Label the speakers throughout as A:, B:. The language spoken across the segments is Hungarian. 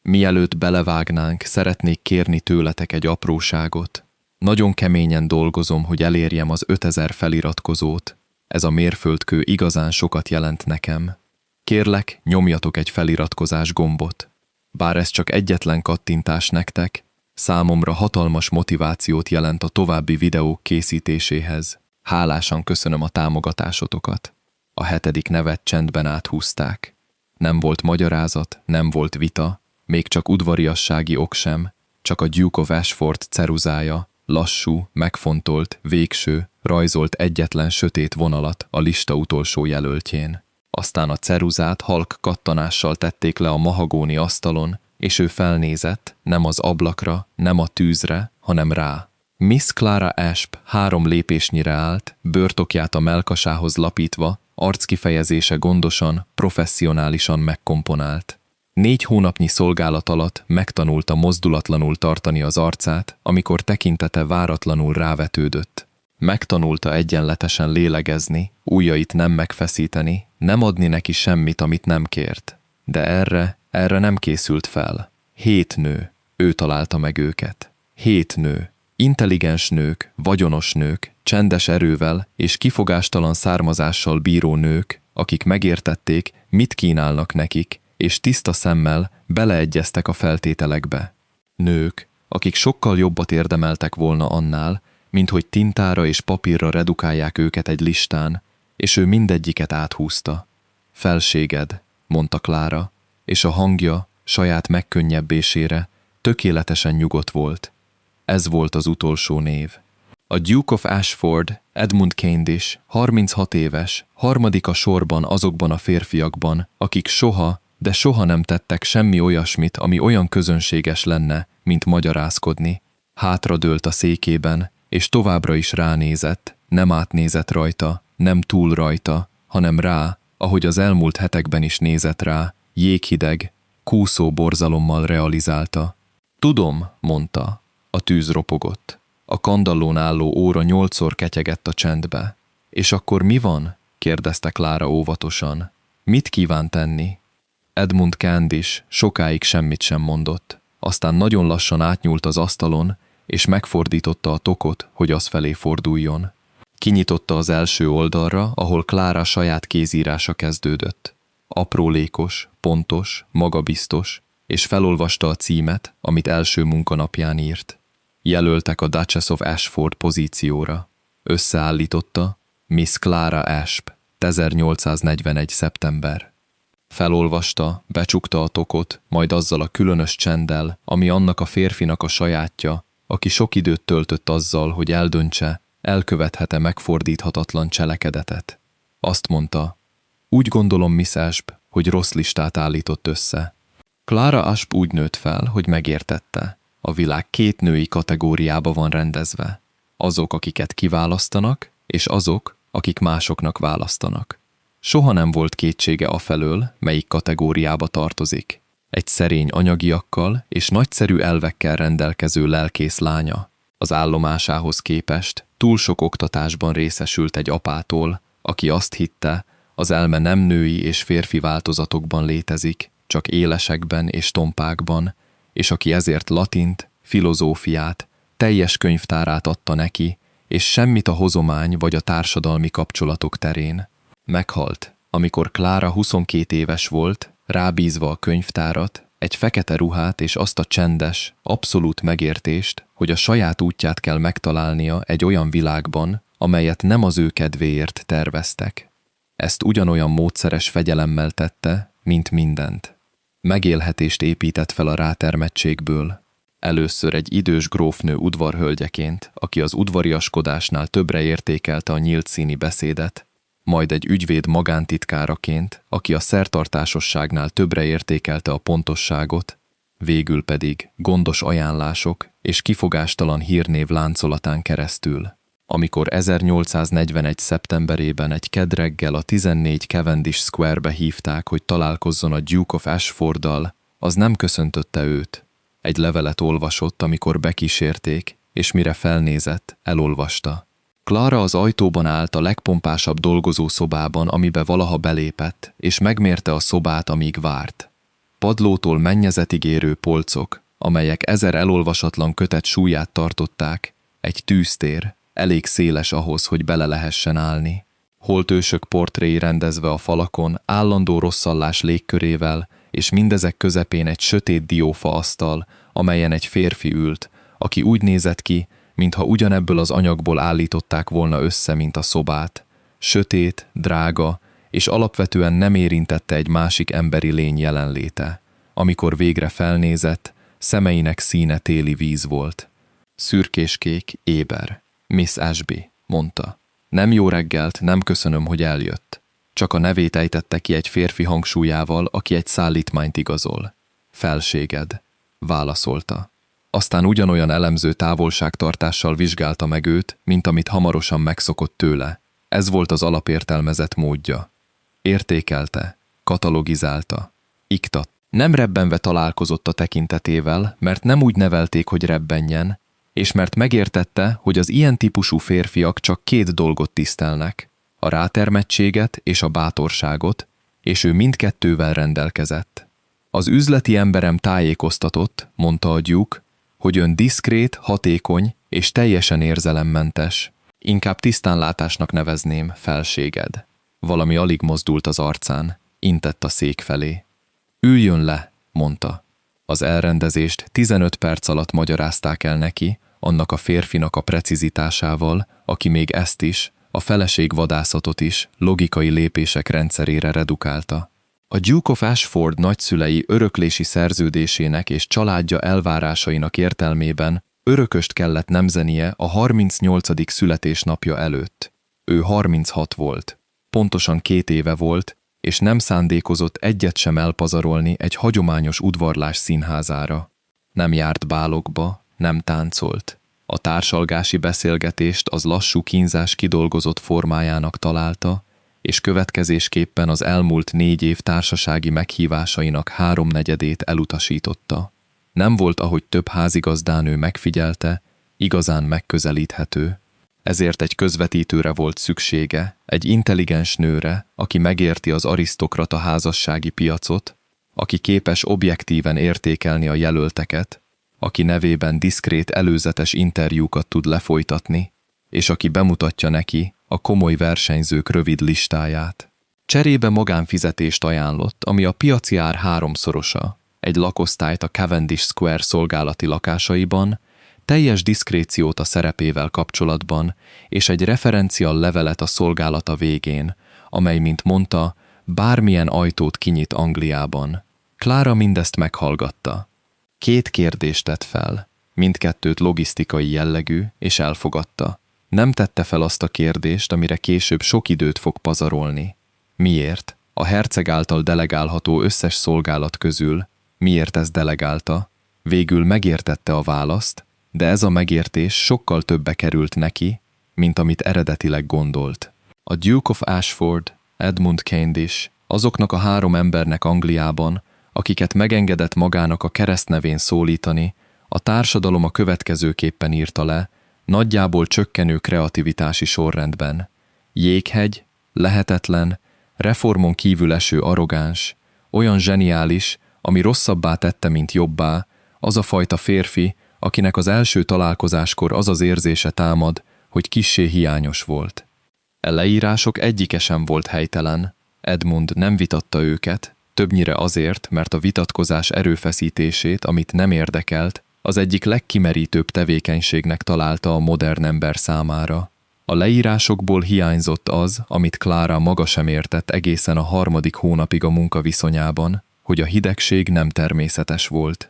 A: Mielőtt belevágnánk, szeretnék kérni tőletek egy apróságot. Nagyon keményen dolgozom, hogy elérjem az 5000 feliratkozót. Ez a mérföldkő igazán sokat jelent nekem. Kérlek, nyomjatok egy feliratkozás gombot. Bár ez csak egyetlen kattintás nektek, számomra hatalmas motivációt jelent a további videók készítéséhez. Hálásan köszönöm a támogatásotokat. A 7. nevet csendben áthúzták. Nem volt magyarázat, nem volt vita, még csak udvariassági ok sem, csak a Duke of Ashford ceruzája, lassú, megfontolt, végső, rajzolt egyetlen sötét vonalat a lista utolsó jelöltjén. Aztán a ceruzát halk kattanással tették le a mahagóni asztalon, és ő felnézett, nem az ablakra, nem a tűzre, hanem rá. Miss Clara Ashp 3 lépésnyire állt, bőrtokját a mellkasához lapítva, arckifejezése gondosan, professzionálisan megkomponált. 4 hónapnyi szolgálat alatt megtanulta mozdulatlanul tartani az arcát, amikor tekintete váratlanul rávetődött. Megtanulta egyenletesen lélegezni, ujjait nem megfeszíteni, nem adni neki semmit, amit nem kért. De erre nem készült fel. 7 nő, ő találta meg őket. 7 nő, intelligens nők, vagyonos nők, csendes erővel és kifogástalan származással bíró nők, akik megértették, mit kínálnak nekik, és tiszta szemmel beleegyeztek a feltételekbe. Nők, akik sokkal jobbat érdemeltek volna annál, mint hogy tintára és papírra redukálják őket egy listán, és ő mindegyiket áthúzta. Felséged, mondta Clara, és a hangja saját megkönnyebbésére tökéletesen nyugodt volt. Ez volt az utolsó név. A Duke of Ashford, Edmund Cavendish, 36 éves, harmadik a sorban azokban a férfiakban, akik soha, de soha nem tettek semmi olyasmit, ami olyan közönséges lenne, mint magyarázkodni. Hátradőlt a székében, és továbbra is ránézett, nem átnézett rajta, nem túl rajta, hanem rá, ahogy az elmúlt hetekben is nézett rá, jéghideg, kúszó borzalommal realizálta. Tudom, mondta. A tűz ropogott. A kandallón álló óra 8-szor ketyegett a csendbe. És akkor mi van? kérdezte Clara óvatosan. Mit kíván tenni? Edmund Cavendish sokáig semmit sem mondott. Aztán nagyon lassan átnyúlt az asztalon, és megfordította a tokot, hogy az felé forduljon. Kinyitotta az első oldalra, ahol Clara saját kézírása kezdődött. Aprólékos, pontos, magabiztos, és felolvasta a címet, amit első munkanapján írt. Jelöltek a Duchess of Ashford pozícióra. Összeállította Miss Clara Ashp, 1841. szeptember. Felolvasta, becsukta a tokot, majd azzal a különös csenddel, ami annak a férfinak a sajátja, aki sok időt töltött azzal, hogy eldöntse, elkövethet-e megfordíthatatlan cselekedetet. Azt mondta, úgy gondolom, Miss Ashp, hogy rossz listát állított össze. Clara Ashp úgy nőtt fel, hogy megértette. A világ 2 női kategóriába van rendezve. Azok, akiket kiválasztanak, és azok, akik másoknak választanak. Soha nem volt kétsége afelől, melyik kategóriába tartozik. Egy szerény anyagiakkal és nagyszerű elvekkel rendelkező lelkész lánya. Az állomásához képest túl sok oktatásban részesült egy apától, aki azt hitte, az elme nem női és férfi változatokban létezik, csak élesekben és tompákban, és aki ezért latint, filozófiát, teljes könyvtárát adta neki, és semmit a hozomány vagy a társadalmi kapcsolatok terén. Meghalt, amikor Clara 22 éves volt, rábízva a könyvtárat, egy fekete ruhát és azt a csendes, abszolút megértést, hogy a saját útját kell megtalálnia egy olyan világban, amelyet nem az ő kedvéért terveztek. Ezt ugyanolyan módszeres fegyelemmel tette, mint mindent. Megélhetést épített fel a rátermettségből. Először egy idős grófnő udvarhölgyeként, aki az udvariaskodásnál többre értékelte a nyílt színi beszédet, majd egy ügyvéd magántitkáraként, aki a szertartásosságnál többre értékelte a pontosságot, végül pedig gondos ajánlások és kifogástalan hírnév láncolatán keresztül. Amikor 1841. szeptemberében egy kedd reggel a 14 Cavendish Square-be hívták, hogy találkozzon a Duke of Ashforddal, az nem köszöntötte őt. Egy levelet olvasott, amikor bekísérték, és mire felnézett, elolvasta. Clara az ajtóban állt a legpompásabb dolgozószobában, amibe valaha belépett, és megmérte a szobát, amíg várt. padlótól mennyezetig érő polcok, amelyek 1000 elolvasatlan kötet súlyát tartották, egy tűztér, elég széles ahhoz, hogy bele lehessen állni. Holtősök portréi rendezve a falakon, állandó rosszallás légkörével, és mindezek közepén egy sötét diófa asztal, amelyen egy férfi ült, aki úgy nézett ki, mintha ugyanebből az anyagból állították volna össze, mint a szobát. Sötét, drága, és alapvetően nem érintette egy másik emberi lény jelenléte. Amikor végre felnézett, szemeinek színe téli víz volt. Szürkéskék, éber. Miss Ashby, mondta. Nem jó reggelt, nem köszönöm, hogy eljött. Csak a nevét ejtette ki egy férfi hangsúlyával, aki egy szállítmányt igazol. Felséged, válaszolta. Aztán ugyanolyan elemző távolságtartással vizsgálta meg őt, mint amit hamarosan megszokott tőle. Ez volt az alapértelmezett módja. Értékelte, katalogizálta, iktat. Nem rebbenve találkozott a tekintetével, mert nem úgy nevelték, hogy rebbenjen, és mert megértette, hogy az ilyen típusú férfiak csak 2 dolgot tisztelnek, a rátermettséget és a bátorságot, és ő mindkettővel rendelkezett. Az üzleti emberem tájékoztatott, mondta a Duke, hogy ön diszkrét, hatékony és teljesen érzelemmentes. Inkább tisztánlátásnak nevezném, felséged. Valami alig mozdult az arcán, intett a szék felé. Üljön le, mondta. Az elrendezést 15 perc alatt magyarázták el neki, annak a férfinak a precizitásával, aki még ezt is, a feleség vadászatot is logikai lépések rendszerére redukálta. A Duke of Ashford nagyszülei öröklési szerződésének és családja elvárásainak értelmében örököst kellett nemzenie a 38. születésnapja előtt. Ő 36 volt. Pontosan 2 éve volt, és nem szándékozott egyet sem elpazarolni egy hagyományos udvarlás színházára. Nem járt bálokba, nem táncolt. A társalgási beszélgetést az lassú kínzás kidolgozott formájának találta, és következésképpen az elmúlt 4 év társasági meghívásainak 3/4-ét elutasította. Nem volt, ahogy több házigazdánő megfigyelte, igazán megközelíthető. Ezért egy közvetítőre volt szüksége, egy intelligens nőre, aki megérti az arisztokrata házassági piacot, aki képes objektíven értékelni a jelölteket, aki nevében diszkrét előzetes interjúkat tud lefolytatni, és aki bemutatja neki a komoly versenyzők rövid listáját. Cserébe magánfizetést ajánlott, ami a piaci ár 3-szorosa, egy lakosztályt a Cavendish Square szolgálati lakásaiban, teljes diszkréciót a szerepével kapcsolatban, és egy referencial levelet a szolgálata végén, amely, mint mondta, bármilyen ajtót kinyit Angliában. Clara mindezt meghallgatta. 2 kérdést tett fel, mindkettőt logisztikai jellegű, és elfogadta. Nem tette fel azt a kérdést, amire később sok időt fog pazarolni. Miért? A herceg által delegálható összes szolgálat közül, miért ezt delegálta? Végül megértette a választ, de ez a megértés sokkal többe került neki, mint amit eredetileg gondolt. A Duke of Ashford, Edmund Cavendish, azoknak a 3 embernek Angliában, akiket megengedett magának a keresztnevén szólítani, a társadalom a következőképpen írta le, nagyjából csökkenő kreativitási sorrendben. Jéghegy, lehetetlen, reformon kívül eső arrogáns, olyan zseniális, ami rosszabbá tette, mint jobbá, az a fajta férfi, akinek az első találkozáskor az az érzése támad, hogy kissé hiányos volt. E leírások egyike sem volt helytelen, Edmund nem vitatta őket, többnyire azért, mert a vitatkozás erőfeszítését, amit nem érdekelt, az egyik legkimerítőbb tevékenységnek találta a modern ember számára. A leírásokból hiányzott az, amit Clara maga sem értett egészen a 3. hónapig a munkaviszonyában, hogy a hidegség nem természetes volt.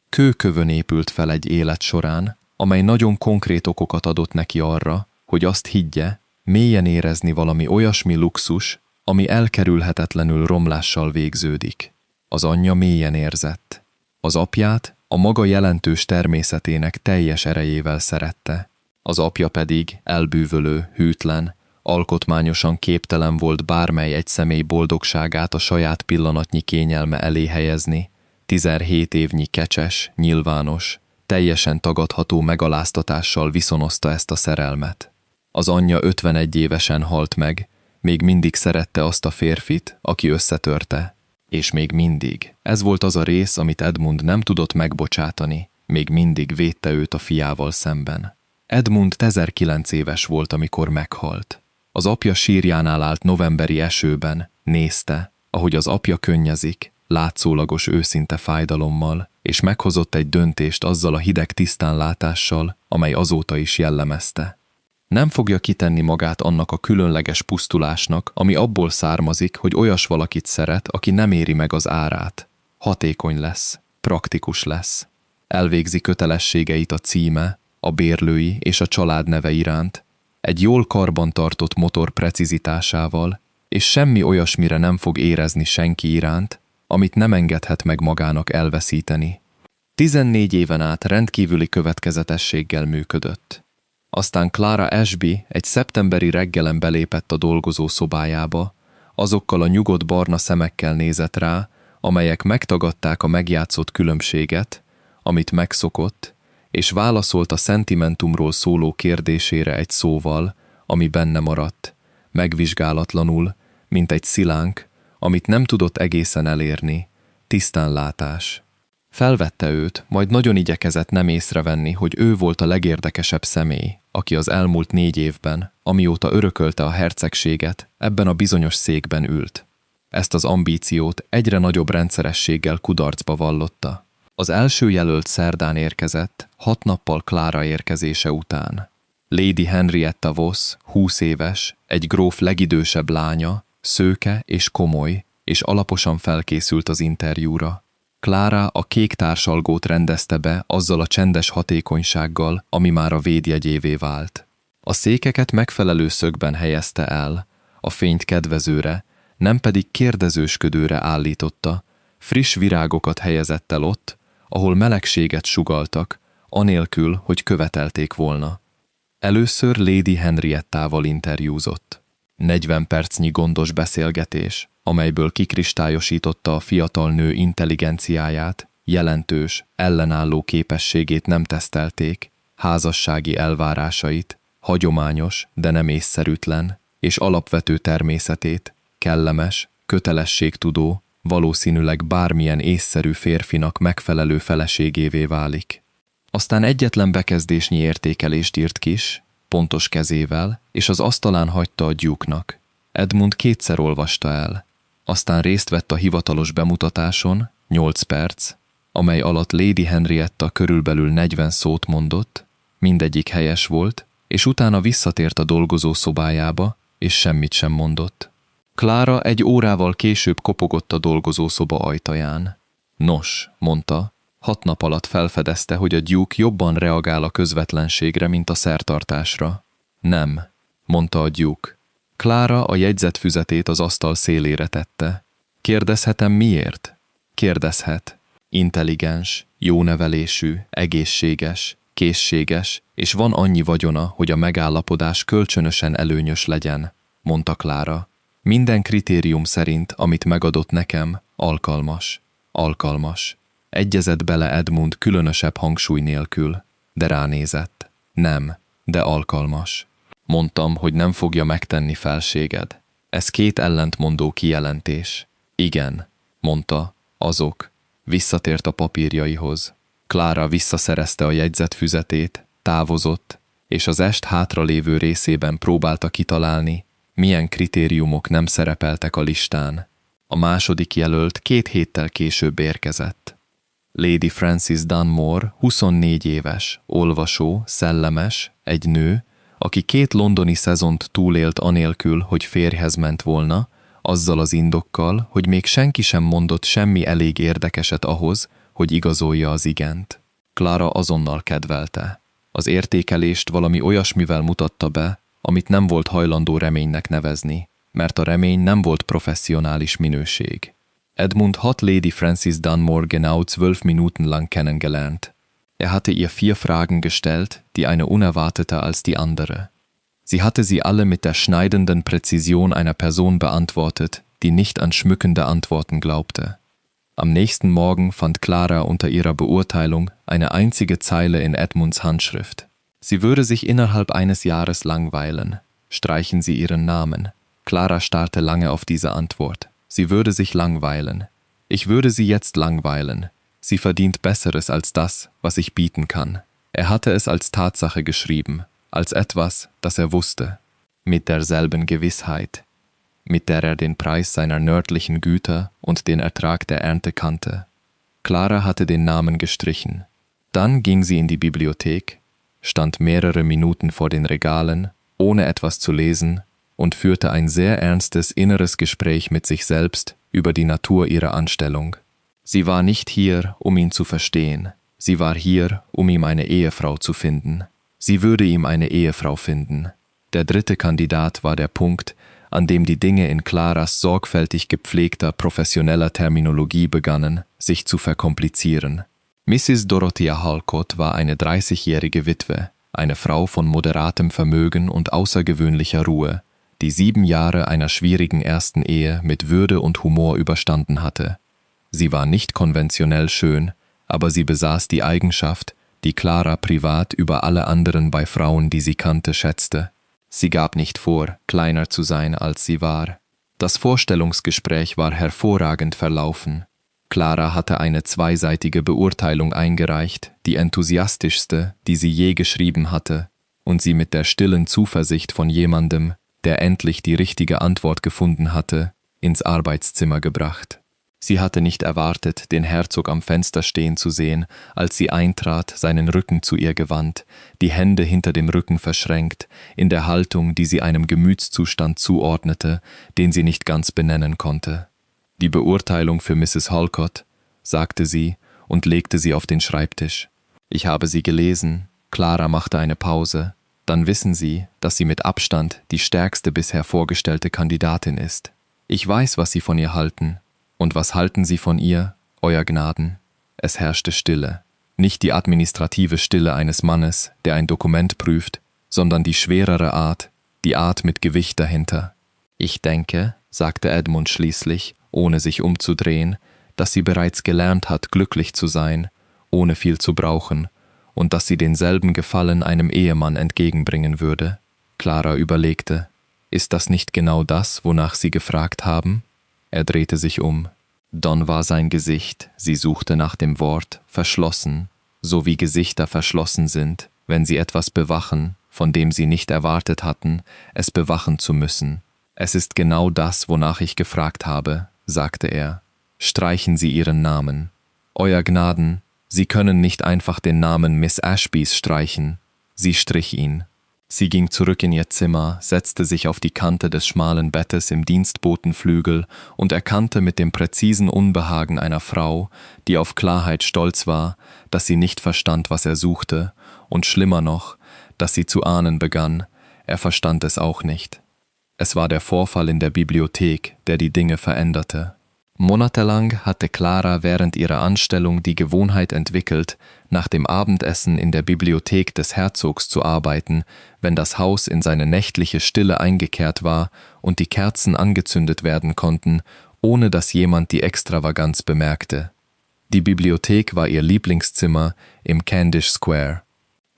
A: Kőkövön épült fel egy élet során, amely nagyon konkrét okokat adott neki arra, hogy azt higgye, mélyen érezni valami olyasmi luxus, ami elkerülhetetlenül romlással végződik. Az anyja mélyen érzett. Az apját a maga jelentős természetének teljes erejével szerette. Az apja pedig elbűvölő, hűtlen, alkotmányosan képtelen volt bármely egy személy boldogságát a saját pillanatnyi kényelme elé helyezni, 17 évnyi kecses, nyilvános, teljesen tagadható megaláztatással viszonozta ezt a szerelmet. Az anyja 51 évesen halt meg, még mindig szerette azt a férfit, aki összetörte. És még mindig, ez volt az a rész, amit Edmund nem tudott megbocsátani, még mindig védte őt a fiával szemben. Edmund 19 éves volt, amikor meghalt. Az apja sírjánál állt novemberi esőben, nézte, ahogy az apja könnyezik, látszólagos őszinte fájdalommal, és meghozott egy döntést azzal a hideg tisztánlátással, amely azóta is jellemezte. Nem fogja kitenni magát annak a különleges pusztulásnak, ami abból származik, hogy olyas valakit szeret, aki nem éri meg az árát. Hatékony lesz, praktikus lesz. Elvégzi kötelességeit a címe, a bérlői és a család neve iránt, egy jól karban tartott motor precizitásával, és semmi olyasmire nem fog érezni senki iránt, amit nem engedhet meg magának elveszíteni. 14 éven át rendkívüli következetességgel működött. Aztán Clara Ashby egy szeptemberi reggelen belépett a dolgozó szobájába, azokkal a nyugodt barna szemekkel nézett rá, amelyek megtagadták a megjátszott különbséget, amit megszokott, és válaszolt a szentimentumról szóló kérdésére egy szóval, ami benne maradt, megvizsgálatlanul, mint egy szilánk, amit nem tudott egészen elérni, tisztánlátás. Felvette őt, majd nagyon igyekezett nem észrevenni, hogy ő volt a legérdekesebb személy, aki az elmúlt 4 évben, amióta örökölte a hercegséget, ebben a bizonyos székben ült. Ezt az ambíciót egyre nagyobb rendszerességgel kudarcba vallotta. Az első jelölt szerdán érkezett, 6 nappal Clara érkezése után. Lady Henrietta Voss, 20 éves, egy gróf legidősebb lánya, szőke és komoly, és alaposan felkészült az interjúra. Clara a kék társalgót rendezte be azzal a csendes hatékonysággal, ami már a védjegyévé vált. A székeket megfelelő szögben helyezte el, a fényt kedvezőre, nem pedig kérdezősködőre állította, friss virágokat helyezett el ott, ahol melegséget sugalltak, anélkül, hogy követelték volna. Először Lady Henriettával interjúzott. 40 percnyi gondos beszélgetés, amelyből kikristályosította a fiatal nő intelligenciáját, jelentős, ellenálló képességét nem tesztelték, házassági elvárásait, hagyományos, de nem észszerűtlen, és alapvető természetét, kellemes, kötelességtudó, valószínűleg bármilyen észszerű férfinak megfelelő feleségévé válik. Aztán egyetlen bekezdésnyi értékelést írt kis, pontos kezével, és az asztalán hagyta a Duke-nak. Edmund 2-szer olvasta el. Aztán részt vett a hivatalos bemutatáson, 8 perc, amely alatt Lady Henrietta körülbelül 40 szót mondott, mindegyik helyes volt, és utána visszatért a dolgozó szobájába, és semmit sem mondott. Clara 1 órával később kopogott a dolgozószoba ajtaján. Nos, mondta, 6 nap alatt felfedezte, hogy a Duke jobban reagál a közvetlenségre, mint a szertartásra. Nem, mondta a Duke. Clara a jegyzetfüzetét az asztal szélére tette. Kérdezhetem miért? Kérdezhet. Intelligens, jó nevelésű, egészséges, készséges, és van annyi vagyona, hogy a megállapodás kölcsönösen előnyös legyen, mondta Clara. Minden kritérium szerint, amit megadott nekem, alkalmas. Alkalmas. Egyezett bele Edmund különösebb hangsúly nélkül, de ránézett. Nem, de alkalmas. Mondtam, hogy nem fogja megtenni felséged. Ez 2 ellentmondó kijelentés. Igen, mondta, azok. Visszatért a papírjaihoz. Clara visszaszerezte a jegyzetfüzetét, távozott, és az est hátralévő részében próbálta kitalálni, milyen kritériumok nem szerepeltek a listán. A második jelölt 2 héttel később érkezett. Lady Frances Dunmore, 24 éves, olvasó, szellemes, egy nő, aki 2 londoni szezont túlélt anélkül, hogy férjhez ment volna, azzal az indokkal, hogy még senki sem mondott semmi elég érdekeset ahhoz, hogy igazolja az igent. Clara azonnal kedvelte. Az értékelést valami olyasmivel mutatta be, amit nem volt hajlandó reménynek nevezni, mert a remény nem volt professzionális minőség. Edmund hat Lady Frances Dunmore genau 12 Minuten lang kennengelernt. Hatte ihr 4 Fragen gestellt, die eine unerwarteter als die andere. Sie hatte sie alle mit der schneidenden Präzision einer Person beantwortet, die nicht an schmückende Antworten glaubte. Am nächsten Morgen fand Clara unter ihrer Beurteilung eine einzige Zeile in Edmunds Handschrift. Sie würde sich innerhalb eines Jahres langweilen. Streichen Sie Ihren Namen. Clara starrte lange auf diese Antwort. Sie würde sich langweilen. Ich würde sie jetzt langweilen. Sie verdient Besseres als das, was ich bieten kann. Er hatte es als Tatsache geschrieben, als etwas, das er wusste, mit derselben Gewissheit, mit der er den Preis seiner nördlichen Güter und den Ertrag der Ernte kannte. Clara hatte den Namen gestrichen. Dann ging sie in die Bibliothek, stand mehrere Minuten vor den Regalen, ohne etwas zu lesen, und führte ein sehr ernstes inneres Gespräch mit sich selbst über die Natur ihrer Anstellung. Sie war nicht hier, um ihn zu verstehen. Sie war hier, um ihm eine Ehefrau zu finden. Sie würde ihm eine Ehefrau finden. Der dritte Kandidat war der Punkt, an dem die Dinge in Claras sorgfältig gepflegter, professioneller Terminologie begannen, sich zu verkomplizieren. Mrs. Dorothea Halcott war eine 30-jährige Witwe, eine Frau von moderatem Vermögen und außergewöhnlicher Ruhe, die 7 Jahre einer schwierigen ersten Ehe mit Würde und Humor überstanden hatte. Sie war nicht konventionell schön, aber sie besaß die Eigenschaft, die Clara privat über alle anderen bei Frauen, die sie kannte, schätzte. Sie gab nicht vor, kleiner zu sein, als sie war. Das Vorstellungsgespräch war hervorragend verlaufen. Clara hatte eine zweiseitige Beurteilung eingereicht, die enthusiastischste, die sie je geschrieben hatte, und sie mit der stillen Zuversicht von jemandem, der endlich die richtige Antwort gefunden hatte, ins Arbeitszimmer gebracht. Sie hatte nicht erwartet, den Herzog am Fenster stehen zu sehen, als sie eintrat, seinen Rücken zu ihr gewandt, die Hände hinter dem Rücken verschränkt, in der Haltung, die sie einem Gemütszustand zuordnete, den sie nicht ganz benennen konnte. Die Beurteilung für Mrs. Halcott, sagte sie und legte sie auf den Schreibtisch. Ich habe sie gelesen. Clara machte eine Pause. Dann wissen Sie, dass sie mit Abstand die stärkste bisher vorgestellte Kandidatin ist. Ich weiß, was Sie von ihr halten. Und was halten Sie von ihr, Euer Gnaden? Es herrschte Stille. Nicht die administrative Stille eines Mannes, der ein Dokument prüft, sondern die schwerere Art, die Art mit Gewicht dahinter. Ich denke, sagte Edmund schließlich, ohne sich umzudrehen, dass sie bereits gelernt hat, glücklich zu sein, ohne viel zu brauchen, und dass sie denselben Gefallen einem Ehemann entgegenbringen würde. Clara überlegte, ist das nicht genau das, wonach Sie gefragt haben? Er drehte sich um. Dann war sein Gesicht, sie suchte nach dem Wort, verschlossen, so wie Gesichter verschlossen sind, wenn sie etwas bewachen, von dem sie nicht erwartet hatten, es bewachen zu müssen. Es ist genau das, wonach ich gefragt habe, sagte er. Streichen Sie Ihren Namen. Euer Gnaden, Sie können nicht einfach den Namen Miss Ashbys streichen. Sie strich ihn. Sie ging zurück in ihr Zimmer, setzte sich auf die Kante des schmalen Bettes im Dienstbotenflügel und erkannte mit dem präzisen Unbehagen einer Frau, die auf Klarheit stolz war, dass sie nicht verstand, was er suchte, und schlimmer noch, dass sie zu ahnen begann, er verstand es auch nicht. Es war der Vorfall in der Bibliothek, der die Dinge veränderte. Monatelang hatte Clara während ihrer Anstellung die Gewohnheit entwickelt, nach dem Abendessen in der Bibliothek des Herzogs zu arbeiten, wenn das Haus in seine nächtliche Stille eingekehrt war und die Kerzen angezündet werden konnten, ohne dass jemand die Extravaganz bemerkte. Die Bibliothek war ihr Lieblingszimmer im Candish Square.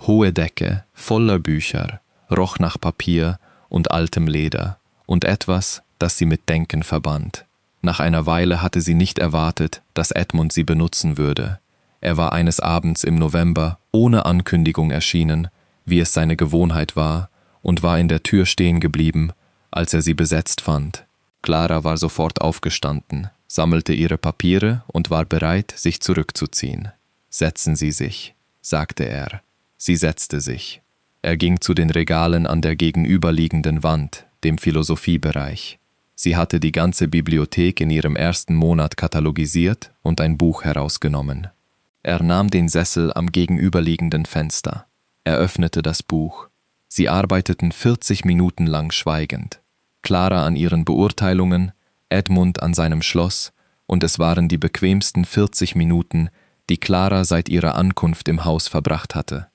A: Hohe Decke, voller Bücher, roch nach Papier und altem Leder und etwas, das sie mit Denken verband. Nach einer Weile hatte sie nicht erwartet, dass Edmund sie benutzen würde. Er war eines Abends im November ohne Ankündigung erschienen, wie es seine Gewohnheit war, und war in der Tür stehen geblieben, als er sie besetzt fand. Clara war sofort aufgestanden, sammelte ihre Papiere und war bereit, sich zurückzuziehen. »Setzen Sie sich«, sagte er. Sie setzte sich. Er ging zu den Regalen an der gegenüberliegenden Wand, dem Philosophiebereich. Sie hatte die ganze Bibliothek in ihrem ersten Monat katalogisiert und ein Buch herausgenommen. Er nahm den Sessel am gegenüberliegenden Fenster. Er öffnete das Buch. Sie arbeiteten 40 Minuten lang schweigend. Clara an ihren Beurteilungen, Edmund an seinem Schloss, und es waren die bequemsten 40 Minuten, die Clara seit ihrer Ankunft im Haus verbracht hatte.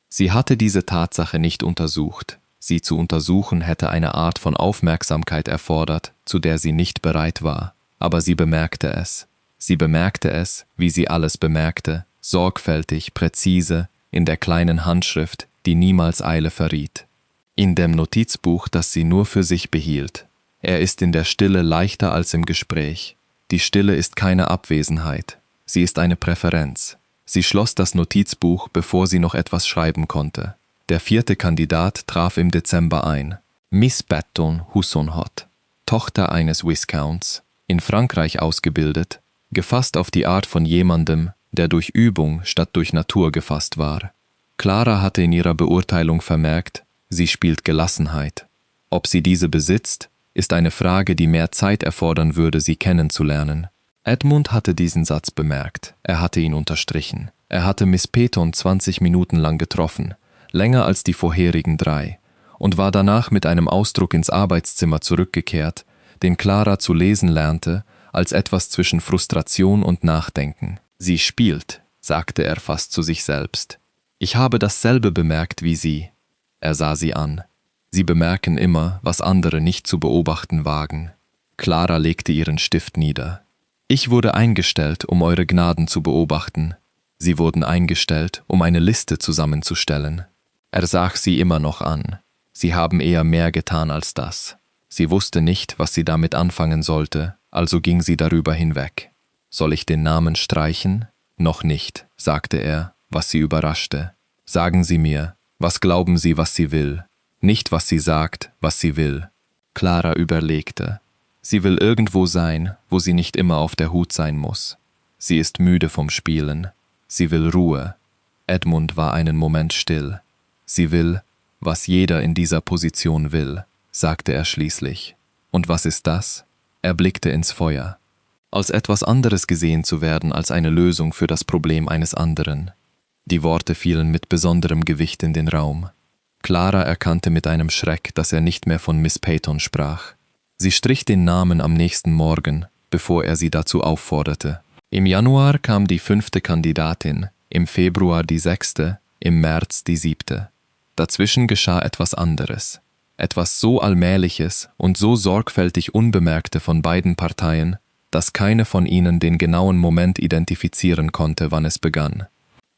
A: Sie hatte diese Tatsache nicht untersucht. Sie zu untersuchen hätte eine Art von Aufmerksamkeit erfordert, zu der sie nicht bereit war. Aber sie bemerkte es. Sie bemerkte es, wie sie alles bemerkte, sorgfältig, präzise, in der kleinen Handschrift, die niemals Eile verriet. In dem Notizbuch, das sie nur für sich behielt. Er ist in der Stille leichter als im Gespräch. Die Stille ist keine Abwesenheit, sie ist eine Präferenz. Sie schloss das Notizbuch, bevor sie noch etwas schreiben konnte. Der 4. Kandidat traf im Dezember ein. Miss Patton Husonhot, Tochter eines Viscounts, in Frankreich ausgebildet, gefasst auf die Art von jemandem, der durch Übung statt durch Natur gefasst war. Clara hatte in ihrer Beurteilung vermerkt, sie spielt Gelassenheit. Ob sie diese besitzt, ist eine Frage, die mehr Zeit erfordern würde, sie kennenzulernen. Edmund hatte diesen Satz bemerkt, er hatte ihn unterstrichen. Er hatte Miss Patton 20 Minuten lang getroffen, länger als die vorherigen 3, und war danach mit einem Ausdruck ins Arbeitszimmer zurückgekehrt, den Clara zu lesen lernte, als etwas zwischen Frustration und Nachdenken. »Sie spielt«, sagte er fast zu sich selbst. »Ich habe dasselbe bemerkt wie Sie.« Er sah sie an. Sie bemerken immer, was andere nicht zu beobachten wagen. Clara legte ihren Stift nieder. »Ich wurde eingestellt, um eure Gnaden zu beobachten. Sie wurden eingestellt, um eine Liste zusammenzustellen.« Er sah sie immer noch an. Sie haben eher mehr getan als das. Sie wusste nicht, was sie damit anfangen sollte, also ging sie darüber hinweg. »Soll ich den Namen streichen?« »Noch nicht«, sagte er, was sie überraschte. »Sagen Sie mir, was glauben Sie, was sie will? Nicht, was sie sagt, was sie will.« Clara überlegte. Sie will irgendwo sein, wo sie nicht immer auf der Hut sein muss. Sie ist müde vom Spielen. Sie will Ruhe. Edmund war einen Moment still. Sie will, was jeder in dieser Position will, sagte er schließlich. Und was ist das? Er blickte ins Feuer. Als etwas anderes gesehen zu werden als eine Lösung für das Problem eines anderen. Die Worte fielen mit besonderem Gewicht in den Raum. Clara erkannte mit einem Schreck, dass er nicht mehr von Miss Patton sprach. Sie strich den Namen am nächsten Morgen, bevor er sie dazu aufforderte. Im Januar kam die 5. Kandidatin, im Februar die 6., im März die 7. Dazwischen geschah etwas anderes. Etwas so Allmähliches und so sorgfältig Unbemerkte von beiden Parteien, dass keine von ihnen den genauen Moment identifizieren konnte, wann es begann.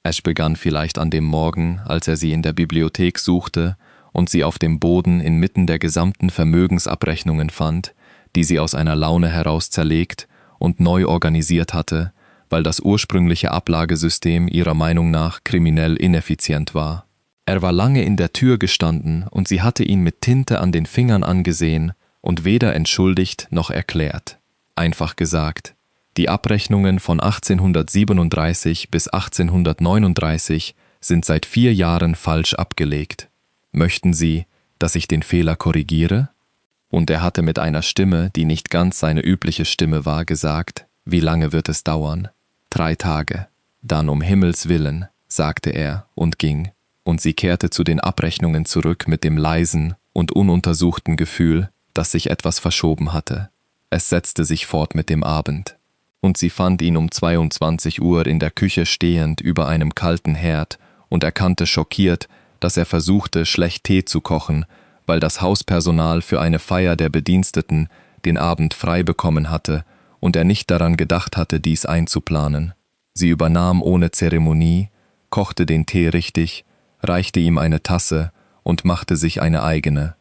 A: Es begann vielleicht an dem Morgen, als er sie in der Bibliothek suchte und sie auf dem Boden inmitten der gesamten Vermögensabrechnungen fand, die sie aus einer Laune heraus zerlegt und neu organisiert hatte, weil das ursprüngliche Ablagesystem ihrer Meinung nach kriminell ineffizient war. Er war lange in der Tür gestanden und sie hatte ihn mit Tinte an den Fingern angesehen und weder entschuldigt noch erklärt. Einfach gesagt, die Abrechnungen von 1837 bis 1839 sind seit 4 Jahren falsch abgelegt. Möchten Sie, dass ich den Fehler korrigiere? Und er hatte mit einer Stimme, die nicht ganz seine übliche Stimme war, gesagt, wie lange wird es dauern? 3 Tage. Dann um Himmels Willen, sagte er und ging, und sie kehrte zu den Abrechnungen zurück mit dem leisen und ununtersuchten Gefühl, dass sich etwas verschoben hatte. Es setzte sich fort mit dem Abend. Und sie fand ihn um 22 Uhr in der Küche stehend über einem kalten Herd und erkannte schockiert, dass er versuchte, schlecht Tee zu kochen, weil das Hauspersonal für eine Feier der Bediensteten den Abend frei bekommen hatte und er nicht daran gedacht hatte, dies einzuplanen. Sie übernahm ohne Zeremonie, kochte den Tee richtig, reichte ihm eine Tasse und machte sich eine eigene.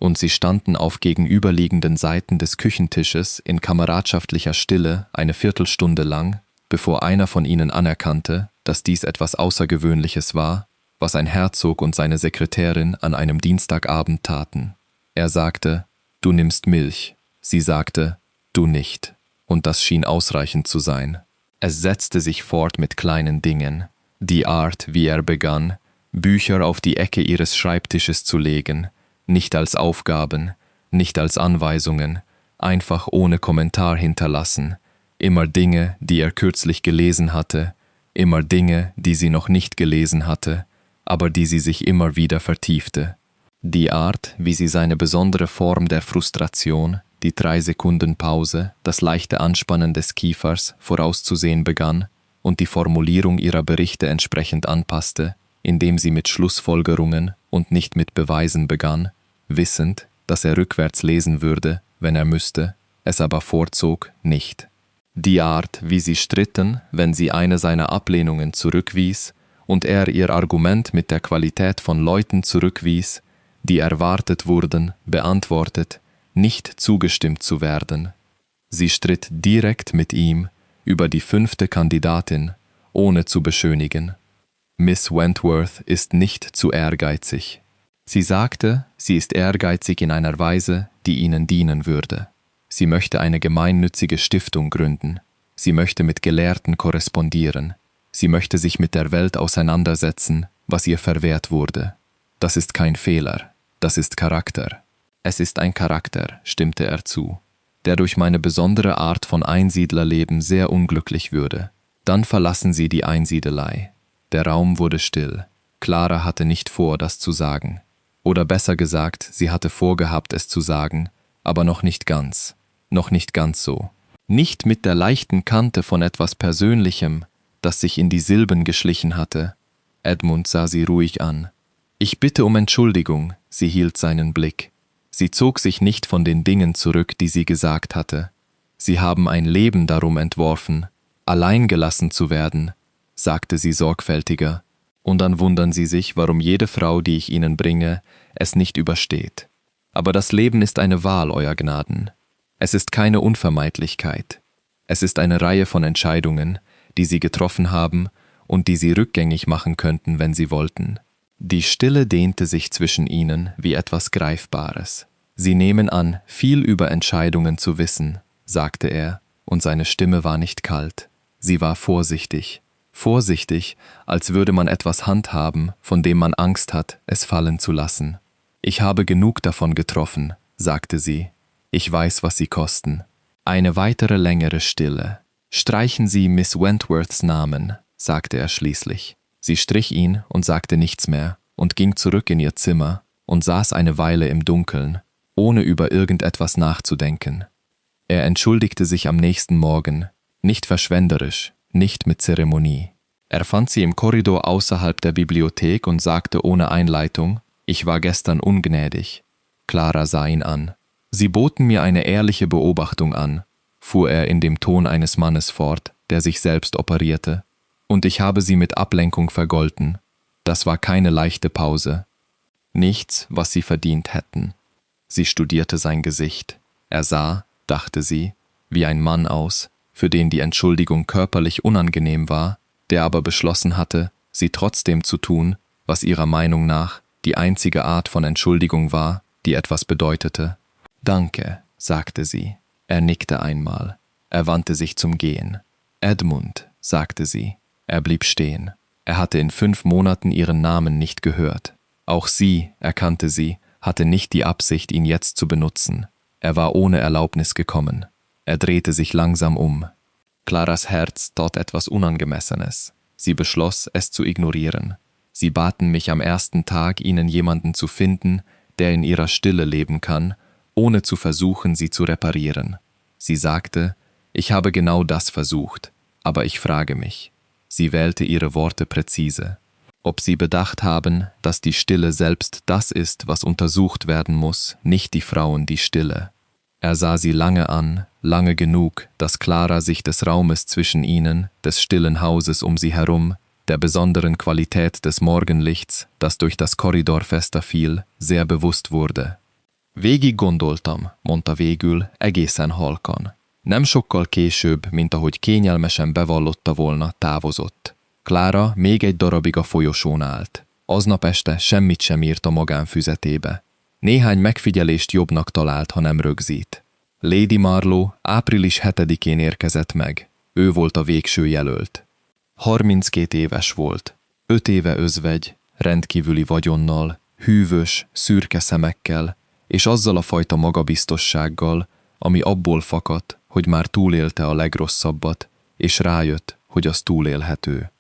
A: Und sie standen auf gegenüberliegenden Seiten des Küchentisches in kameradschaftlicher Stille eine Viertelstunde lang, bevor einer von ihnen anerkannte, dass dies etwas Außergewöhnliches war, was ein Herzog und seine Sekretärin an einem Dienstagabend taten. Er sagte, »Du nimmst Milch«, sie sagte, »Du nicht«, und das schien ausreichend zu sein. Es setzte sich fort mit kleinen Dingen, die Art, wie er begann, Bücher auf die Ecke ihres Schreibtisches zu legen, nicht als Aufgaben, nicht als Anweisungen, einfach ohne Kommentar hinterlassen, immer Dinge, die er kürzlich gelesen hatte, immer Dinge, die sie noch nicht gelesen hatte, aber die sie sich immer wieder vertiefte. Die Art, wie sie seine besondere Form der Frustration, die 3 Sekunden Pause, das leichte Anspannen des Kiefers vorauszusehen begann und die Formulierung ihrer Berichte entsprechend anpasste, indem sie mit Schlussfolgerungen und nicht mit Beweisen begann, wissend, dass er rückwärts lesen würde, wenn er müsste, es aber vorzog, nicht. Die Art, wie sie stritten, wenn sie eine seiner Ablehnungen zurückwies und er ihr Argument mit der Qualität von Leuten zurückwies, die erwartet wurden, beantwortet, nicht zugestimmt zu werden. Sie stritt direkt mit ihm über die 5. Kandidatin, ohne zu beschönigen. Miss Wentworth ist nicht zu ehrgeizig. Sie sagte, sie ist ehrgeizig in einer Weise, die ihnen dienen würde. Sie möchte eine gemeinnützige Stiftung gründen. Sie möchte mit Gelehrten korrespondieren. Sie möchte sich mit der Welt auseinandersetzen, was ihr verwehrt wurde. Das ist kein Fehler, das ist Charakter. Es ist ein Charakter, stimmte er zu, der durch meine besondere Art von Einsiedlerleben sehr unglücklich würde. Dann verlassen Sie die Einsiedelei. Der Raum wurde still. Clara hatte nicht vor, das zu sagen. Oder besser gesagt, sie hatte vorgehabt, es zu sagen, aber noch nicht ganz. Noch nicht ganz so. Nicht mit der leichten Kante von etwas Persönlichem, das sich in die Silben geschlichen hatte. Edmund sah sie ruhig an. »Ich bitte um Entschuldigung«, sie hielt seinen Blick. Sie zog sich nicht von den Dingen zurück, die sie gesagt hatte. »Sie haben ein Leben darum entworfen, allein gelassen zu werden«, sagte sie sorgfältiger. »Und dann wundern Sie sich, warum jede Frau, die ich Ihnen bringe, es nicht übersteht. Aber das Leben ist eine Wahl, Euer Gnaden. Es ist keine Unvermeidlichkeit. Es ist eine Reihe von Entscheidungen, die Sie getroffen haben und die Sie rückgängig machen könnten, wenn Sie wollten.« Die Stille dehnte sich zwischen ihnen wie etwas Greifbares. »Sie nehmen an, viel über Entscheidungen zu wissen«, sagte er, und seine Stimme war nicht kalt. Sie war vorsichtig. Vorsichtig, als würde man etwas handhaben, von dem man Angst hat, es fallen zu lassen. »Ich habe genug davon getroffen«, sagte sie. »Ich weiß, was sie kosten.« Eine weitere längere Stille. »Streichen Sie Miss Wentworths Namen«, sagte er schließlich. Sie strich ihn und sagte nichts mehr und ging zurück in ihr Zimmer und saß eine Weile im Dunkeln, ohne über irgendetwas nachzudenken. Er entschuldigte sich am nächsten Morgen, nicht verschwenderisch, nicht mit Zeremonie. Er fand sie im Korridor außerhalb der Bibliothek und sagte ohne Einleitung, »Ich war gestern ungnädig.« Clara sah ihn an. »Sie boten mir eine ehrliche Beobachtung an«, fuhr er in dem Ton eines Mannes fort, der sich selbst operierte. »Und ich habe sie mit Ablenkung vergolten. Das war keine leichte Pause. Nichts, was sie verdient hätten.« Sie studierte sein Gesicht. Er sah, dachte sie, wie ein Mann aus, für den die Entschuldigung körperlich unangenehm war, der aber beschlossen hatte, sie trotzdem zu tun, was ihrer Meinung nach die einzige Art von Entschuldigung war, die etwas bedeutete. »Danke«, sagte sie. Er nickte einmal. Er wandte sich zum Gehen. »Edmund«, sagte sie. Er blieb stehen. Er hatte in 5 Monaten ihren Namen nicht gehört. Auch sie, erkannte sie, hatte nicht die Absicht, ihn jetzt zu benutzen. Er war ohne Erlaubnis gekommen. Er drehte sich langsam um. Claras Herz tat etwas Unangemessenes. Sie beschloss, es zu ignorieren. »Sie baten mich am ersten Tag, ihnen jemanden zu finden, der in ihrer Stille leben kann, ohne zu versuchen, sie zu reparieren.« Sie sagte, »Ich habe genau das versucht, aber ich frage mich.« Sie wählte ihre Worte präzise. »Ob Sie bedacht haben, dass die Stille selbst das ist, was untersucht werden muss, nicht die Frauen die Stille.« Er sah sie lange an, lange genug, dass Clara sich des Raumes zwischen ihnen, des stillen Hauses um sie herum, der besonderen Qualität des Morgenlichts, das durch das Korridorfenster fiel, sehr bewusst wurde. »Végig gondoltam«, mondta végül, egészen halkan. Nem sokkal később, mint ahogy kényelmesen bevallotta volna, távozott. Clara még egy darabig a folyosón állt. Aznap este semmit sem írt a magánfüzetébe. Néhány megfigyelést jobbnak talált, ha nem rögzít. Lady Marlowe április 7-én érkezett meg. Ő volt a végső jelölt. 32 éves volt. 5 éve özvegy, rendkívüli vagyonnal, hűvös, szürke szemekkel, és azzal a fajta magabiztossággal, ami abból fakadt, hogy már túlélte a legrosszabbat, és rájött, hogy az túlélhető.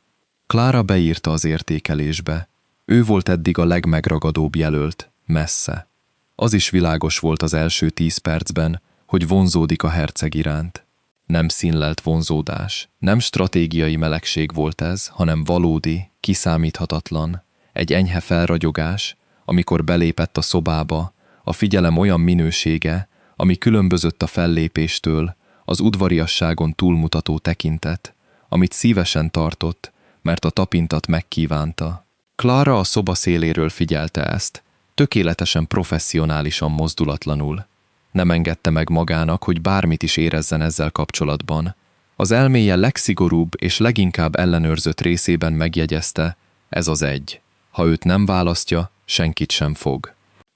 A: Clara beírta az értékelésbe. Ő volt eddig a legmegragadóbb jelölt, messze. Az is világos volt az első 10 percben, hogy vonzódik a herceg iránt. Nem színlelt vonzódás, nem stratégiai melegség volt ez, hanem valódi, kiszámíthatatlan, egy enyhe felragyogás, amikor belépett a szobába, a figyelem olyan minősége, ami különbözött a fellépéstől, az udvariasságon túlmutató tekintet, amit szívesen tartott, mert a tapintat megkívánta. Clara a szoba széléről figyelte ezt, tökéletesen professzionálisan mozdulatlanul. Nem engedte meg magának, hogy bármit is érezzen ezzel kapcsolatban. Az elméje legszigorúbb és leginkább ellenőrzött részében megjegyezte, ez az egy. Ha őt nem választja, senkit sem fog.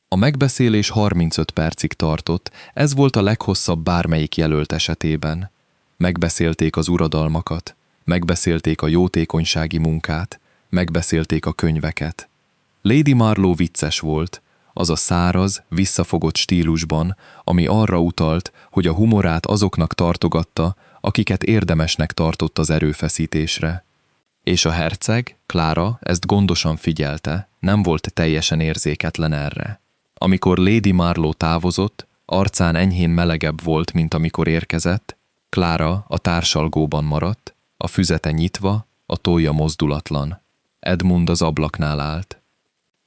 A: A megbeszélés 35 percig tartott, ez volt a leghosszabb bármelyik jelölt esetében. Megbeszélték az uradalmakat, megbeszélték a jótékonysági munkát, megbeszélték a könyveket. Lady Marlowe vicces volt, az a száraz, visszafogott stílusban, ami arra utalt, hogy a humorát azoknak tartogatta, akiket érdemesnek tartott az erőfeszítésre. És a herceg, Clara, ezt gondosan figyelte, nem volt teljesen érzéketlen erre. Amikor Lady Marlowe távozott, arcán enyhén melegebb volt, mint amikor érkezett, Clara a társalgóban maradt, a füzete nyitva, a tollja mozdulatlan. Edmund az ablaknál állt.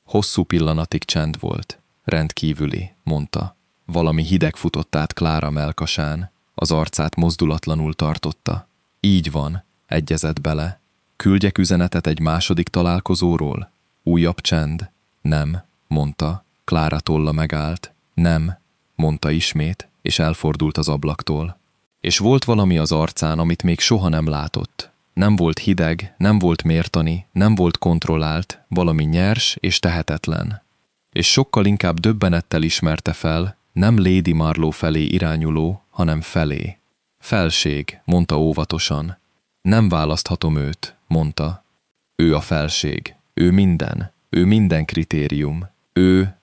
A: Hosszú pillanatig csend volt. Rendkívüli, mondta. Valami hideg futott át Clara mellkasán, az arcát mozdulatlanul tartotta. Így van, egyezett bele. Küldjek üzenetet egy második találkozóról? Újabb csend? Nem, mondta. Clara tolla megállt. Nem, mondta ismét, és elfordult az ablaktól. És volt valami az arcán, amit még soha nem látott. Nem volt hideg, nem volt mértani, nem volt kontrollált, valami nyers és tehetetlen. És sokkal inkább döbbenettel ismerte fel, nem Lady Marlowe felé irányuló, hanem felé. Felség, mondta óvatosan. Nem választhatom őt, mondta. Ő a felség, ő minden kritérium.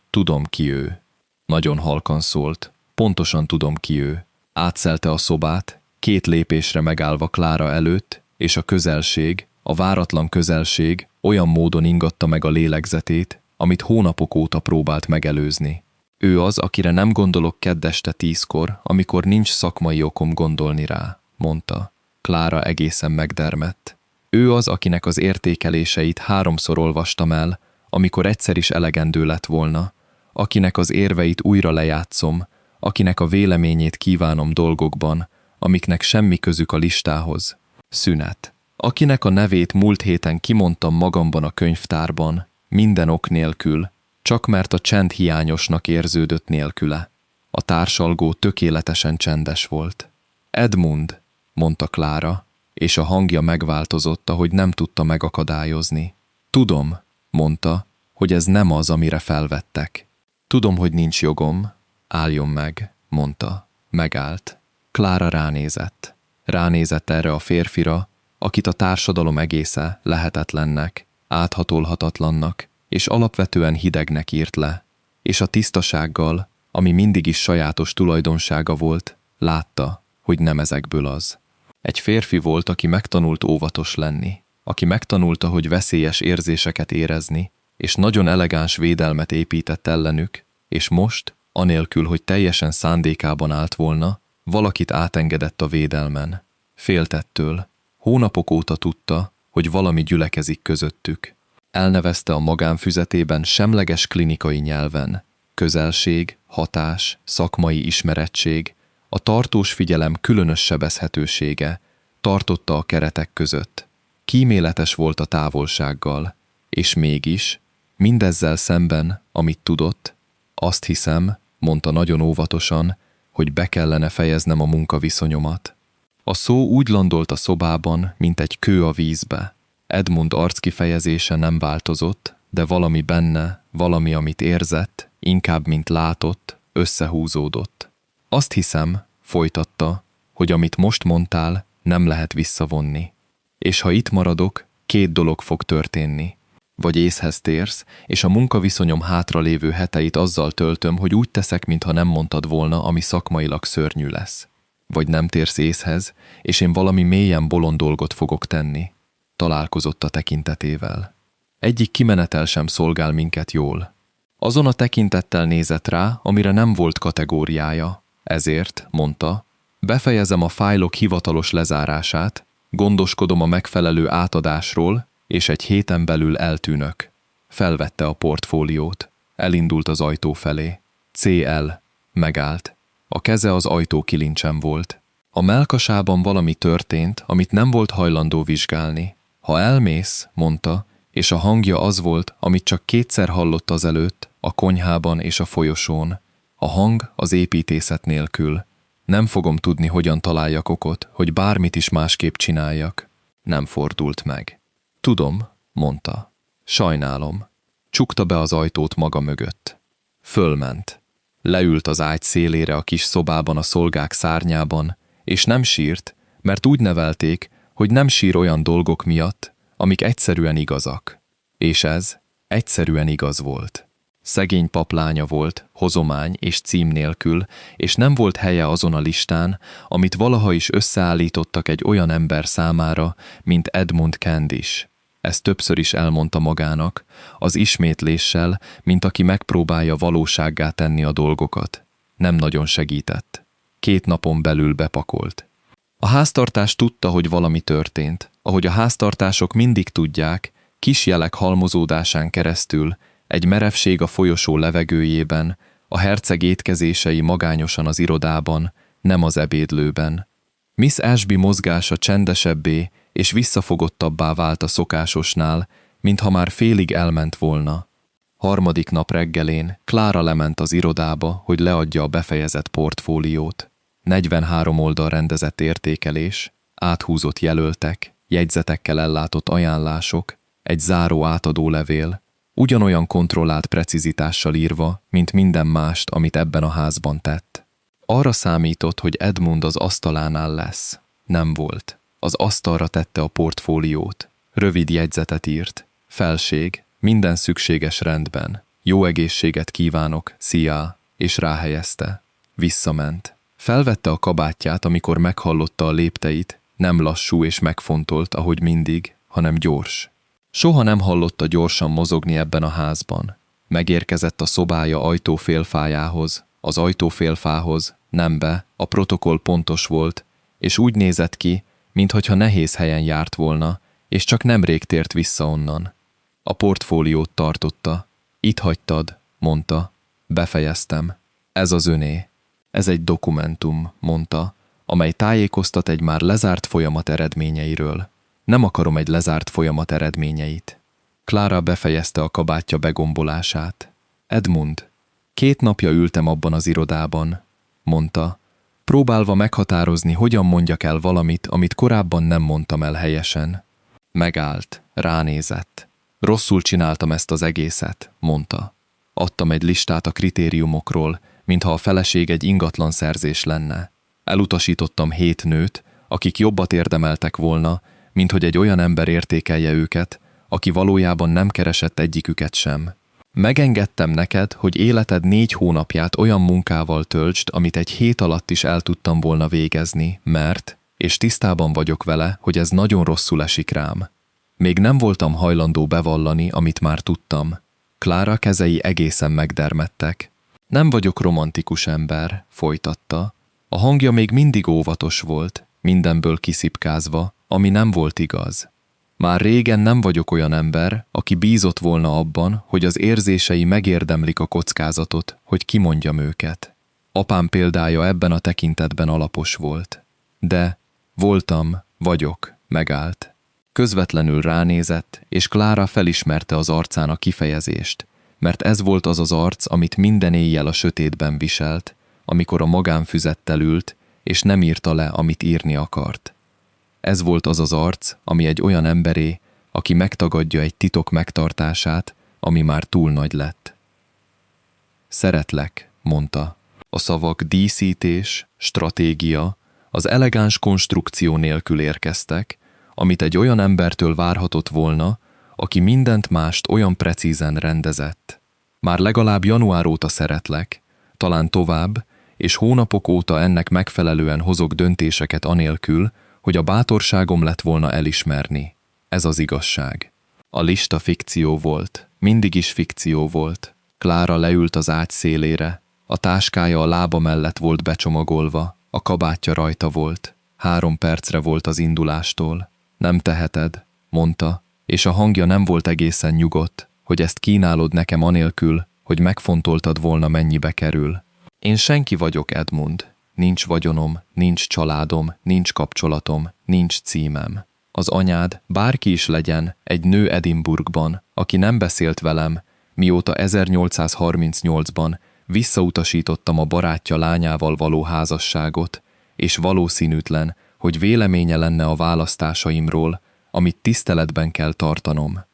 A: Tudom ki ő. Nagyon halkan szólt, pontosan tudom ki ő. Átszelte a szobát, 2 lépésre megállva Clara előtt, és a közelség, a váratlan közelség olyan módon ingatta meg a lélegzetét, amit hónapok óta próbált megelőzni. Ő az, akire nem gondolok kedd este 10-kor, amikor nincs szakmai okom gondolni rá, mondta. Clara egészen megdermedt. Ő az, akinek az értékeléseit 3-szor olvastam el, amikor egyszer is elegendő lett volna, akinek az érveit újra lejátszom, akinek a véleményét kívánom dolgokban, amiknek semmi közük a listához. Szünet. Akinek a nevét múlt héten kimondtam magamban a könyvtárban, minden ok nélkül, csak mert a csend hiányosnak érződött nélküle. A társalgó tökéletesen csendes volt. Edmund, mondta Clara, és a hangja megváltozott, ahogy nem tudta megakadályozni. Tudom, mondta, hogy ez nem az, amire felvettek. Tudom, hogy nincs jogom. Álljon meg, mondta. Megállt. Clara ránézett. Ránézett erre a férfira, akit a társadalom egésze lehetetlennek, áthatolhatatlannak, és alapvetően hidegnek írt le, és a tisztasággal, ami mindig is sajátos tulajdonsága volt, látta, hogy nem ezekből az. Egy férfi volt, aki megtanult óvatos lenni, aki megtanulta, hogy veszélyes érzéseket érezni, és nagyon elegáns védelmet épített ellenük, és most, anélkül, hogy teljesen szándékában állt volna, valakit átengedett a védelmen. Féltettől. Hónapok óta tudta, hogy valami gyülekezik közöttük. Elnevezte a magánfüzetében semleges klinikai nyelven. Közelség, hatás, szakmai ismerettség, a tartós figyelem különös sebezhetősége, tartotta a keretek között. Kíméletes volt a távolsággal, és mégis, mindezzel szemben, amit tudott, azt hiszem, mondta nagyon óvatosan, hogy be kellene fejeznem a munkaviszonyomat. A szó úgy landolt a szobában, mint egy kő a vízbe. Edmund arckifejezése nem változott, de valami benne, valami, amit érzett, inkább, mint látott, összehúzódott. Azt hiszem, folytatta, hogy amit most mondtál, nem lehet visszavonni. És ha itt maradok, 2 dolog fog történni. Vagy észhez térsz, és a munkaviszonyom hátralévő heteit azzal töltöm, hogy úgy teszek, mintha nem mondtad volna, ami szakmailag szörnyű lesz. Vagy nem térsz észhez, és én valami mélyen bolond dolgot fogok tenni. Találkozott a tekintetével. Egyik kimenetel sem szolgál minket jól. Azon a tekintettel nézett rá, amire nem volt kategóriája. Ezért, mondta, befejezem a fájlok hivatalos lezárását, gondoskodom a megfelelő átadásról, és egy héten belül eltűnök. Felvette a portfóliót. Elindult az ajtó felé. CL. Megállt. A keze az ajtó kilincsen volt. A mellkasában valami történt, amit nem volt hajlandó vizsgálni. Ha elmész, mondta, és a hangja az volt, amit csak 2-szer hallott azelőtt, a konyhában és a folyosón. A hang az építészet nélkül. Nem fogom tudni, hogyan találjak okot, hogy bármit is másképp csináljak. Nem fordult meg. Tudom, mondta. Sajnálom. Csukta be az ajtót maga mögött. Fölment. Leült az ágy szélére a kis szobában a szolgák szárnyában, és nem sírt, mert úgy nevelték, hogy nem sír olyan dolgok miatt, amik egyszerűen igazak. És ez egyszerűen igaz volt. Szegény paplánya volt, hozomány és cím nélkül, és nem volt helye azon a listán, amit valaha is összeállítottak egy olyan ember számára, mint Edmund Candish. Ezt többször is elmondta magának, az ismétléssel, mint aki megpróbálja valósággá tenni a dolgokat. Nem nagyon segített. 2 napon belül bepakolt. A háztartás tudta, hogy valami történt. Ahogy a háztartások mindig tudják, kis jelek halmozódásán keresztül, egy merevség a folyosó levegőjében, a herceg étkezései magányosan az irodában, nem az ebédlőben. Miss Ashby mozgása csendesebbé és visszafogottabbá vált a szokásosnál, mintha már félig elment volna. 3. nap reggelén Clara lement az irodába, hogy leadja a befejezett portfóliót. 43 oldal rendezett értékelés, áthúzott jelöltek, jegyzetekkel ellátott ajánlások, egy záró átadólevél, ugyanolyan kontrollált precizitással írva, mint minden mást, amit ebben a házban tett. Arra számított, hogy Edmund az asztalánál lesz. Nem volt. Az asztalra tette a portfóliót. Rövid jegyzetet írt. Felség, minden szükséges rendben. Jó egészséget kívánok, szia, és ráhelyezte. Visszament. Felvette a kabátját, amikor meghallotta a lépteit, nem lassú és megfontolt, ahogy mindig, hanem gyors. Soha nem hallotta gyorsan mozogni ebben a házban. Megérkezett a szobája ajtófélfájához, az ajtófélfához, nem be, a protokoll pontos volt, és úgy nézett ki, minthogyha nehéz helyen járt volna, és csak nemrég tért vissza onnan. A portfóliót tartotta. Itt hagytad, mondta. Befejeztem. Ez az öné. Ez egy dokumentum, mondta, amely tájékoztat egy már lezárt folyamat eredményeiről. Nem akarom egy lezárt folyamat eredményeit. Clara befejezte a kabátja begombolását. Edmund, 2 napja ültem abban az irodában, mondta, próbálva meghatározni, hogyan mondjak el valamit, amit korábban nem mondtam el helyesen. Megállt, ránézett. Rosszul csináltam ezt az egészet, mondta. Adtam egy listát a kritériumokról, mintha a feleség egy ingatlan szerzés lenne. Elutasítottam 7 nőt, akik jobbat érdemeltek volna, mint hogy egy olyan ember értékelje őket, aki valójában nem keresett egyiküket sem. Megengedtem neked, hogy életed 4 hónapját olyan munkával töltsd, amit egy hét alatt is el tudtam volna végezni, mert, és tisztában vagyok vele, hogy ez nagyon rosszul esik rám. Még nem voltam hajlandó bevallani, amit már tudtam. Clara kezei egészen megdermedtek. Nem vagyok romantikus ember, folytatta. A hangja még mindig óvatos volt, mindenből kiszipkázva, ami nem volt igaz. Már régen nem vagyok olyan ember, aki bízott volna abban, hogy az érzései megérdemlik a kockázatot, hogy kimondjam őket. Apám példája ebben a tekintetben alapos volt. De vagyok, megállt. Közvetlenül ránézett, és Clara felismerte az arcán a kifejezést, mert ez volt az az arc, amit minden éjjel a sötétben viselt, amikor a magánfüzettel ült, és nem írta le, amit írni akart. Ez volt az az arc, ami egy olyan emberé, aki megtagadja egy titok megtartását, ami már túl nagy lett. Szeretlek, mondta. A szavak díszítés, stratégia, az elegáns konstrukció nélkül érkeztek, amit egy olyan embertől várhatott volna, aki mindent mást olyan precízen rendezett. Már legalább január óta szeretlek, talán tovább, és hónapok óta ennek megfelelően hozok döntéseket anélkül, hogy a bátorságom lett volna elismerni. Ez az igazság. A lista fikció volt, mindig is fikció volt. Clara leült az ágy szélére, a táskája a lába mellett volt becsomagolva, a kabátja rajta volt. 3 percre volt az indulástól. Nem teheted, mondta, és a hangja nem volt egészen nyugodt, hogy ezt kínálod nekem anélkül, hogy megfontoltad volna, mennyibe kerül. Én senki vagyok, Edmund. Nincs vagyonom, nincs családom, nincs kapcsolatom, nincs címem. Az anyád, bárki is legyen, egy nő Edinburghban, aki nem beszélt velem, mióta 1838-ban Visszautasítottam a barátja lányával való házasságot, és valószínűtlen, hogy véleménye lenne a választásaimról, amit tiszteletben kell tartanom.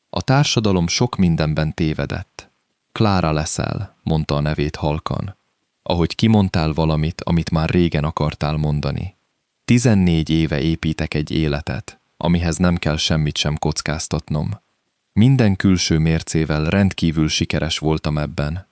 A: A társadalom sok mindenben tévedett. Clara leszel, mondta a nevét halkan. Ahogy kimondtál valamit, amit már régen akartál mondani. 14 éve építek egy életet, amihez nem kell semmit sem kockáztatnom. Minden külső mércével rendkívül sikeres voltam ebben,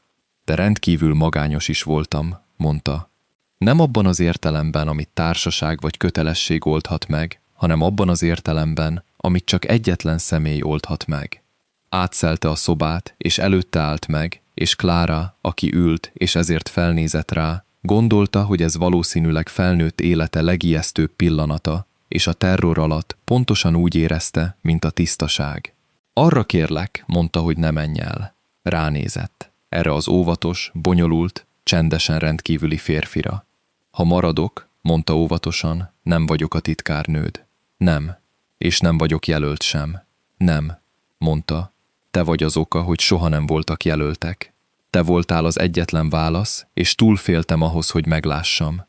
A: de rendkívül magányos is voltam, mondta. Nem abban az értelemben, amit társaság vagy kötelesség oldhat meg, hanem abban az értelemben, amit csak egyetlen személy oldhat meg. Átszelte a szobát, és előtte állt meg, és Clara, aki ült, és ezért felnézett rá, gondolta, hogy ez valószínűleg felnőtt élete legijesztőbb pillanata, és a terror alatt pontosan úgy érezte, mint a tisztaság. Arra kérlek, mondta, hogy ne menj el. Ránézett. Erre az óvatos, bonyolult, csendesen rendkívüli férfira. Ha maradok, mondta óvatosan, nem vagyok a titkárnőd. Nem. És nem vagyok jelölt sem. Nem, mondta. Te vagy az oka, hogy soha nem voltak jelöltek. Te voltál az egyetlen válasz, és túl féltem ahhoz, hogy meglássam.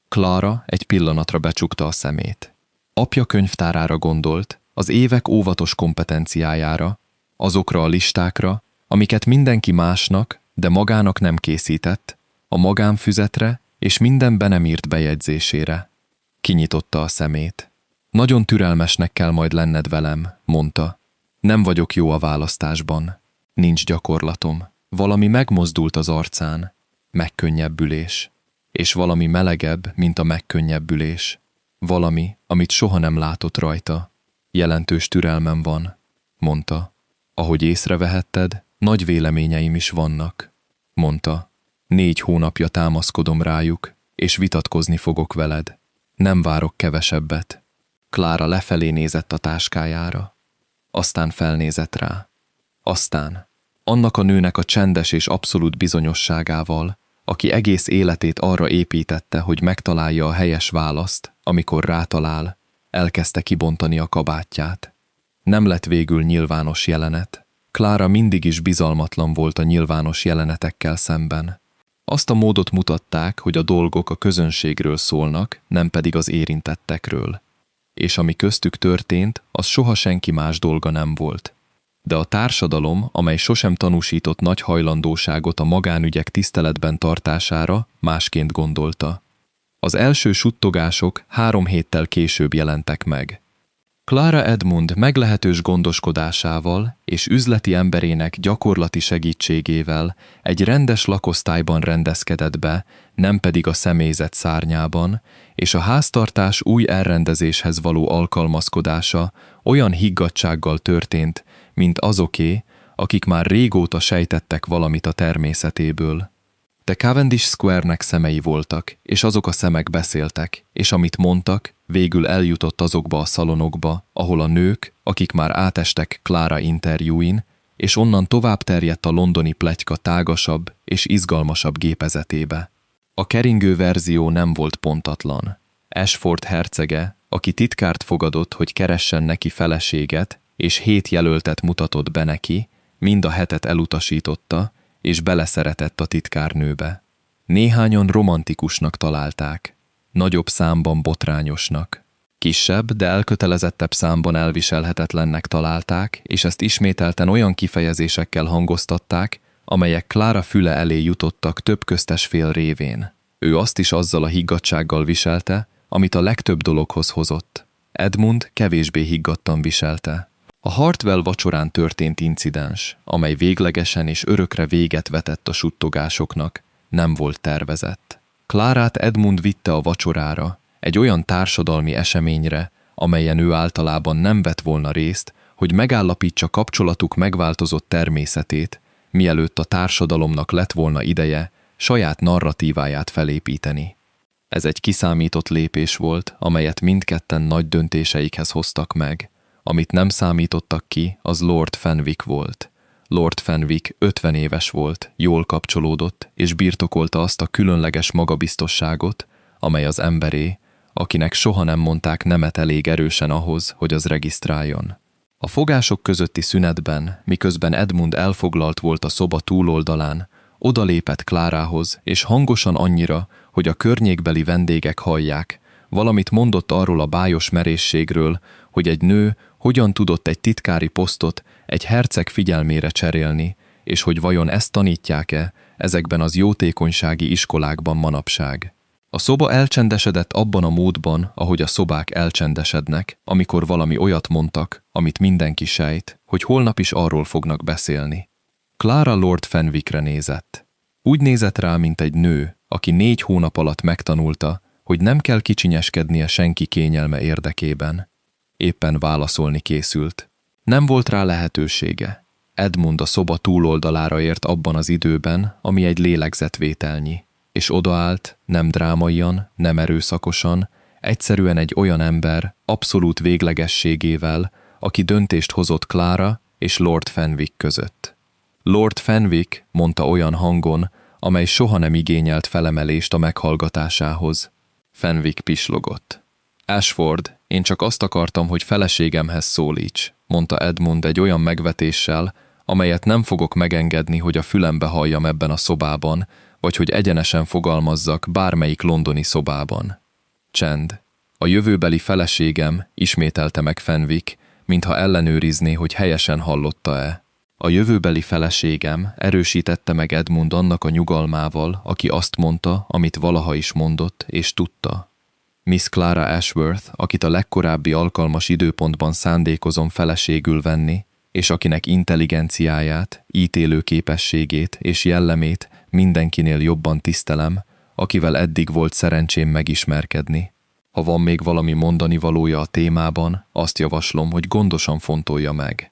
A: Clara egy pillanatra becsukta a szemét. Apja könyvtárára gondolt, az évek óvatos kompetenciájára, azokra a listákra, amiket mindenki másnak, de magának nem készített, a magánfüzetre és minden be nem írt bejegyzésére. Kinyitotta a szemét. Nagyon türelmesnek kell majd lenned velem, mondta. Nem vagyok jó a választásban. Nincs gyakorlatom. Valami megmozdult az arcán. Megkönnyebbülés. És valami melegebb, mint a megkönnyebbülés. Valami, amit soha nem látott rajta. Jelentős türelmem van, mondta. Ahogy észrevehetted, nagy véleményeim is vannak, mondta. 4 hónapja támaszkodom rájuk, és vitatkozni fogok veled. Nem várok kevesebbet. Clara lefelé nézett a táskájára. Aztán felnézett rá. Aztán annak a nőnek a csendes és abszolút bizonyosságával, aki egész életét arra építette, hogy megtalálja a helyes választ, amikor rátalál, elkezdte kibontani a kabátját. Nem lett végül nyilvános jelenet. Clara mindig is bizalmatlan volt a nyilvános jelenetekkel szemben. Azt a módot mutatták, hogy a dolgok a közönségről szólnak, nem pedig az érintettekről. És ami köztük történt, az soha senki más dolga nem volt. De a társadalom, amely sosem tanúsított nagy hajlandóságot a magánügyek tiszteletben tartására, másként gondolta. Az első suttogások 3 héttel később jelentek meg. Clara Edmund meglehetős gondoskodásával és üzleti emberének gyakorlati segítségével egy rendes lakosztályban rendezkedett be, nem pedig a személyzet szárnyában, és a háztartás új elrendezéshez való alkalmazkodása olyan higgadtsággal történt, mint azoké, akik már régóta sejtettek valamit a természetéből. De Cavendish Square-nek szemei voltak, és azok a szemek beszéltek, és amit mondtak, végül eljutott azokba a szalonokba, ahol a nők, akik már átestek Clara interjúin, és onnan tovább terjedt a londoni pletyka tágasabb és izgalmasabb gépezetébe. A keringő verzió nem volt pontatlan. Ashford hercege, aki titkárt fogadott, hogy keressen neki feleséget, és 7 jelöltet mutatott be neki, mind a 7 elutasította, és beleszeretett a titkárnőbe. Néhányan romantikusnak találták, nagyobb számban botrányosnak. Kisebb, de elkötelezettebb számban elviselhetetlennek találták, és ezt ismételten olyan kifejezésekkel hangoztatták, amelyek Clara füle elé jutottak több köztes fél révén. Ő azt is azzal a higgadtsággal viselte, amit a legtöbb dologhoz hozott. Edmund kevésbé higgadtan viselte. A Hartwell vacsorán történt incidens, amely véglegesen és örökre véget vetett a suttogásoknak, nem volt tervezett. Clarát Edmund vitte a vacsorára, egy olyan társadalmi eseményre, amelyen ő általában nem vett volna részt, hogy megállapítsa kapcsolatuk megváltozott természetét, mielőtt a társadalomnak lett volna ideje saját narratíváját felépíteni. Ez egy kiszámított lépés volt, amelyet mindketten nagy döntéseikhez hoztak meg. Amit nem számítottak ki, az Lord Fenwick volt. Lord Fenwick 50 éves volt, jól kapcsolódott, és birtokolta azt a különleges magabiztosságot, amely az emberé, akinek soha nem mondták nemet elég erősen ahhoz, hogy az regisztráljon. A fogások közötti szünetben, miközben Edmund elfoglalt volt a szoba túloldalán, Odalépett Klárához, és hangosan annyira, hogy a környékbeli vendégek hallják, valamit mondott arról a bájos merészségről, hogy egy nő hogyan tudott egy titkári posztot egy herceg figyelmére cserélni, és hogy vajon ezt tanítják-e ezekben az jótékonysági iskolákban manapság. A szoba elcsendesedett abban a módban, ahogy a szobák elcsendesednek, amikor valami olyat mondtak, amit mindenki sejt, hogy holnap is arról fognak beszélni. Clara Lord Fenwickre nézett. Úgy nézett rá, mint egy nő, aki 4 hónap alatt megtanulta, hogy nem kell kicsinyeskednie senki kényelme érdekében. Éppen válaszolni készült. Nem volt rá lehetősége. Edmund a szoba túloldalára ért abban az időben, ami egy lélegzetvételnyi, és odaállt, nem drámaian, nem erőszakosan, egyszerűen egy olyan ember, abszolút véglegességével, aki döntést hozott Clara és Lord Fenwick között. Lord Fenwick, mondta olyan hangon, amely soha nem igényelt felemelést a meghallgatásához. Fenwick pislogott. Ashford, én csak azt akartam, hogy feleségemhez szólíts, mondta Edmund egy olyan megvetéssel, amelyet nem fogok megengedni, hogy a fülembe halljam ebben a szobában, vagy hogy egyenesen fogalmazzak bármelyik londoni szobában. Csend. A jövőbeli feleségem, ismételte meg Fenwick, mintha ellenőrizné, hogy helyesen hallotta-e. A jövőbeli feleségem, erősítette meg Edmund annak a nyugalmával, aki azt mondta, amit valaha is mondott, és tudta. Miss Clara Ashworth, akit a legkorábbi alkalmas időpontban szándékozom feleségül venni, és akinek intelligenciáját, ítélő képességét és jellemét mindenkinél jobban tisztelem, akivel eddig volt szerencsém megismerkedni. Ha van még valami mondani valója a témában, azt javaslom, hogy gondosan fontolja meg.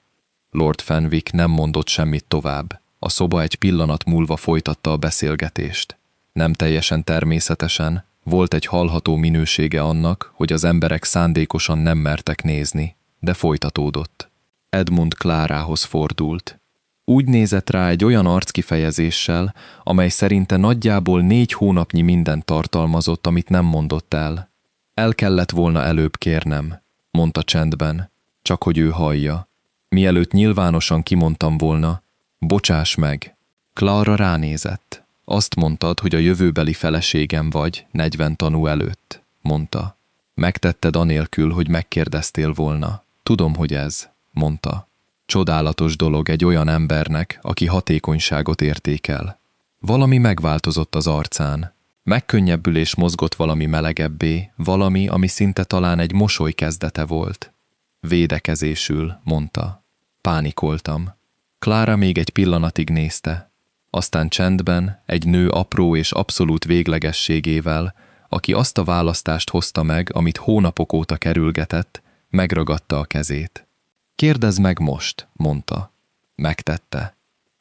A: Lord Fenwick nem mondott semmit tovább. A szoba egy pillanat múlva folytatta a beszélgetést. Nem teljesen természetesen, volt egy hallható minősége annak, hogy az emberek szándékosan nem mertek nézni, de folytatódott. Edmund Clárához fordult. Úgy nézett rá egy olyan arckifejezéssel, amely szerinte nagyjából 4 hónapnyi mindent tartalmazott, amit nem mondott el. El kellett volna előbb kérnem, mondta csendben, csak hogy ő hallja. Mielőtt nyilvánosan kimondtam volna, bocsáss meg. Clara ránézett. Azt mondtad, hogy a jövőbeli feleségem vagy 40 tanú előtt, mondta. Megtetted anélkül, hogy megkérdeztél volna. Tudom, hogy ez, mondta. Csodálatos dolog egy olyan embernek, aki hatékonyságot értékel. Valami megváltozott az arcán. Megkönnyebbülés mozgott valami melegebbé, valami, ami szinte talán egy mosoly kezdete volt. Védekezésül, mondta. Pánikoltam. Clara még egy pillanatig nézte. Aztán csendben, egy nő apró és abszolút véglegességével, aki azt a választást hozta meg, amit hónapok óta kerülgetett, megragadta a kezét. Kérdezd meg most, mondta. Megtette.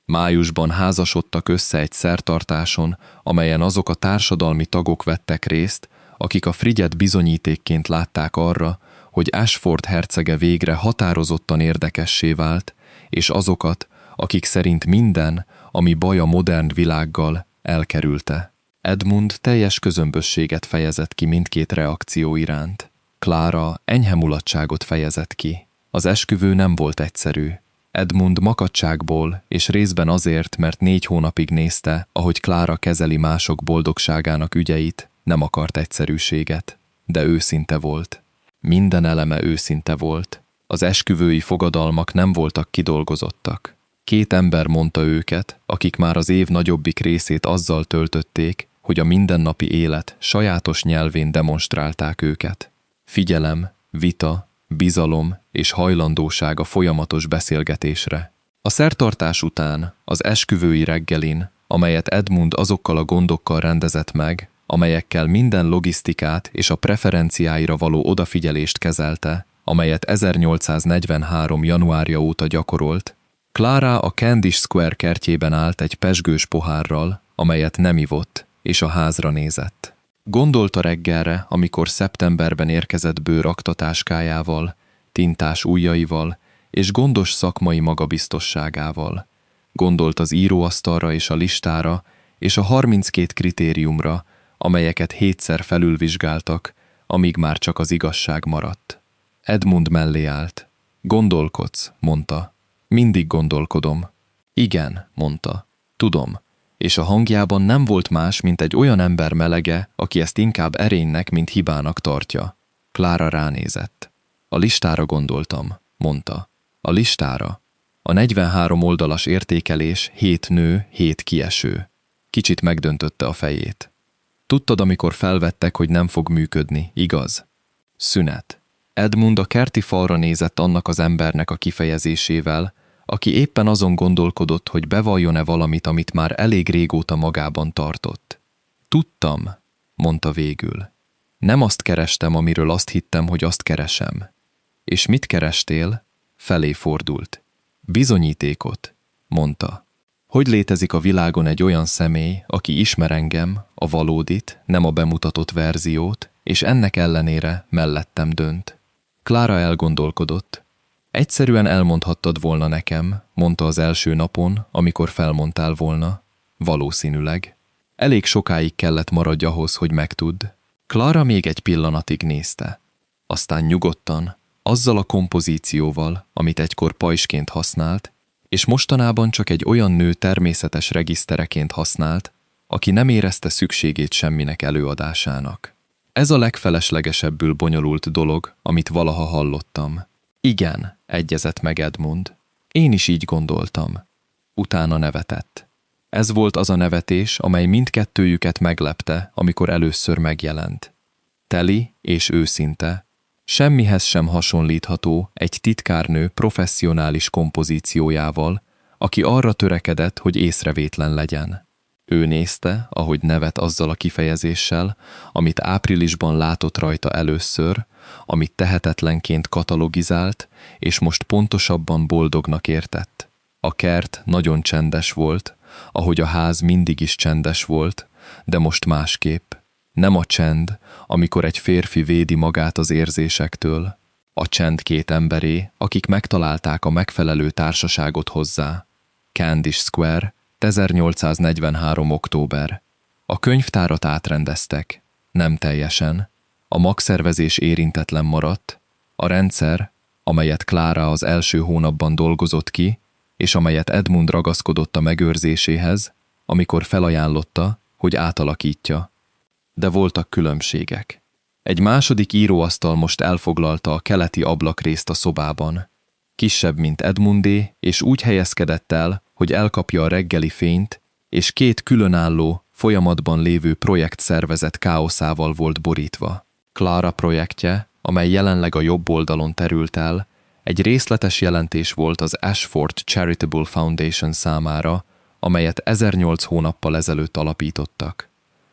A: Májusban házasodtak össze egy szertartáson, amelyen azok a társadalmi tagok vettek részt, akik a frigyet bizonyítékként látták arra, hogy Ashford hercege végre határozottan érdekessé vált, és azokat, akik szerint minden, ami baj a modern világgal, elkerülte. Edmund teljes közömbösséget fejezett ki mindkét reakció iránt. Clara enyhe mulatságot fejezett ki. Az esküvő nem volt egyszerű. Edmund makadságból, és részben azért, mert 4 hónapig nézte, ahogy Clara kezeli mások boldogságának ügyeit, nem akart egyszerűséget, de őszinte volt. Minden eleme őszinte volt. Az esküvői fogadalmak nem voltak kidolgozottak. 2 ember mondta őket, akik már az év nagyobbik részét azzal töltötték, hogy a mindennapi élet sajátos nyelvén demonstrálták őket. Figyelem, vita, bizalom és hajlandóság a folyamatos beszélgetésre. A szertartás után, az esküvői reggelin, amelyet Edmund azokkal a gondokkal rendezett meg, amelyekkel minden logisztikát és a preferenciáira való odafigyelést kezelte, amelyet 1843. januárja óta gyakorolt, Clara a Candish Square kertjében állt egy pezsgős pohárral, amelyet nem ivott, és a házra nézett. Gondolt a reggelre, amikor szeptemberben érkezett bő raktatáskájával, tintás ujjaival és gondos szakmai magabiztosságával. Gondolt az íróasztalra és a listára, és a 32 kritériumra, amelyeket 7-szer felülvizsgáltak, amíg már csak az igazság maradt. Edmund mellé állt. Gondolkodsz, mondta. Mindig gondolkodom. Igen, mondta. Tudom. és a hangjában nem volt más, mint egy olyan ember melege, aki ezt inkább erénynek, mint hibának tartja. Clara ránézett. A listára gondoltam, mondta. A listára. A 43 oldalas értékelés 7 nő, 7 kieső. Kicsit megdöntötte a fejét. Tudtad, amikor felvettek, hogy nem fog működni, igaz? Szünet. Edmund a kerti falra nézett annak az embernek a kifejezésével, aki éppen azon gondolkodott, hogy bevalljon-e valamit, amit már elég régóta magában tartott. Tudtam, mondta végül. Nem azt kerestem, amiről azt hittem, hogy azt keresem. És mit kerestél? Felé fordult. Bizonyítékot, mondta. Hogy létezik a világon egy olyan személy, aki ismer engem, a valódit, nem a bemutatott verziót, és ennek ellenére mellettem dönt. Clara elgondolkodott. Egyszerűen elmondhattad volna nekem, mondta az első napon, amikor felmondtál volna. Valószínűleg. Elég sokáig kellett maradj ahhoz, hogy megtudd. Clara még egy pillanatig nézte. Aztán nyugodtan, azzal a kompozícióval, amit egykor pajzsként használt, és mostanában csak egy olyan nő természetes regisztereként használt, aki nem érezte szükségét semminek előadásának. Ez a legfeleslegesebbül bonyolult dolog, amit valaha hallottam. Igen, egyezett meg Edmund. Én is így gondoltam. Utána nevetett. Ez volt az a nevetés, amely mindkettőjüket meglepte, amikor először megjelent. Teli és őszinte, semmihez sem hasonlítható egy titkárnő professzionális kompozíciójával, aki arra törekedett, hogy észrevétlen legyen. Ő nézte, ahogy nevet azzal a kifejezéssel, amit áprilisban látott rajta először, amit tehetetlenként katalogizált, és most pontosabban boldognak értett. A kert nagyon csendes volt, ahogy a ház mindig is csendes volt, de most másképp. Nem a csend, amikor egy férfi védi magát az érzésektől. A csend két emberé, akik megtalálták a megfelelő társaságot hozzá. Candice Square, 1843. október. A könyvtárat átrendeztek. Nem teljesen. A magszervezés érintetlen maradt. A rendszer, amelyet Clara az első hónapban dolgozott ki, és amelyet Edmund ragaszkodott a megőrzéséhez, amikor felajánlotta, hogy átalakítja. De voltak különbségek. Egy második íróasztal most elfoglalta a keleti ablakrészt a szobában. Kisebb, mint Edmundé, és úgy helyezkedett el, hogy elkapja a reggeli fényt, és két különálló, folyamatban lévő projektszervezet káoszával volt borítva. Clara projektje, amely jelenleg a jobb oldalon terült el, egy részletes jelentés volt az Ashford Charitable Foundation számára, amelyet 1008 hónappal ezelőtt alapítottak.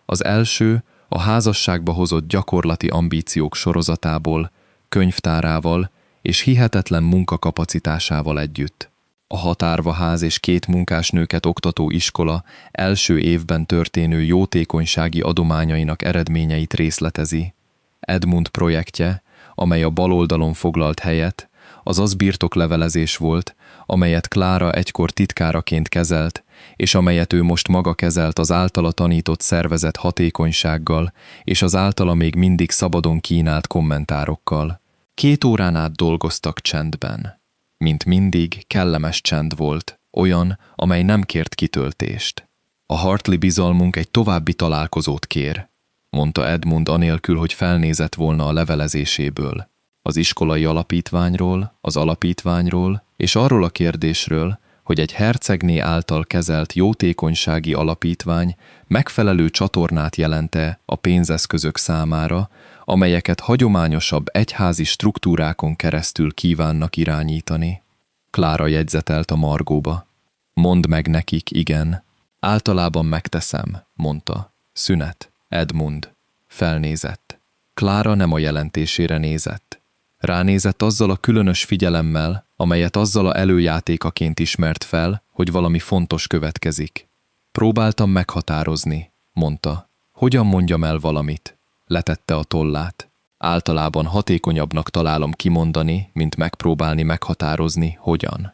A: Az első a házasságba hozott gyakorlati ambíciók sorozatából, könyvtárával és hihetetlen munkakapacitásával együtt. A Határvaház és 2 munkásnőket oktató iskola első évben történő jótékonysági adományainak eredményeit részletezi. Edmund projektje, amely a bal oldalon foglalt helyet, azaz birtoklevelezés volt, amelyet Clara egykor titkáraként kezelt, és amelyet ő most maga kezelt az általa tanított szervezet hatékonysággal, és az általa még mindig szabadon kínált kommentárokkal. 2 órán át dolgoztak csendben. Mint mindig, kellemes csend volt, olyan, amely nem kért kitöltést. A Hartley bizalmunk egy további találkozót kér, mondta Edmund anélkül, hogy felnézett volna a levelezéséből. Az iskolai alapítványról, az alapítványról, és arról a kérdésről, hogy egy hercegné által kezelt jótékonysági alapítvány megfelelő csatornát jelente a pénzeszközök számára, amelyeket hagyományosabb egyházi struktúrákon keresztül kívánnak irányítani. Clara jegyzetelt a margóba. Mondd meg nekik, igen. Általában megteszem, mondta. Szünet. Edmund. Felnézett. Clara nem a jelentésére nézett. Ránézett azzal a különös figyelemmel, amelyet azzal a előjátékaként ismert fel, hogy valami fontos következik. Próbáltam meghatározni, mondta. Hogyan mondjam el valamit? Letette a tollát. Általában hatékonyabbnak találom kimondani, mint megpróbálni meghatározni, hogyan.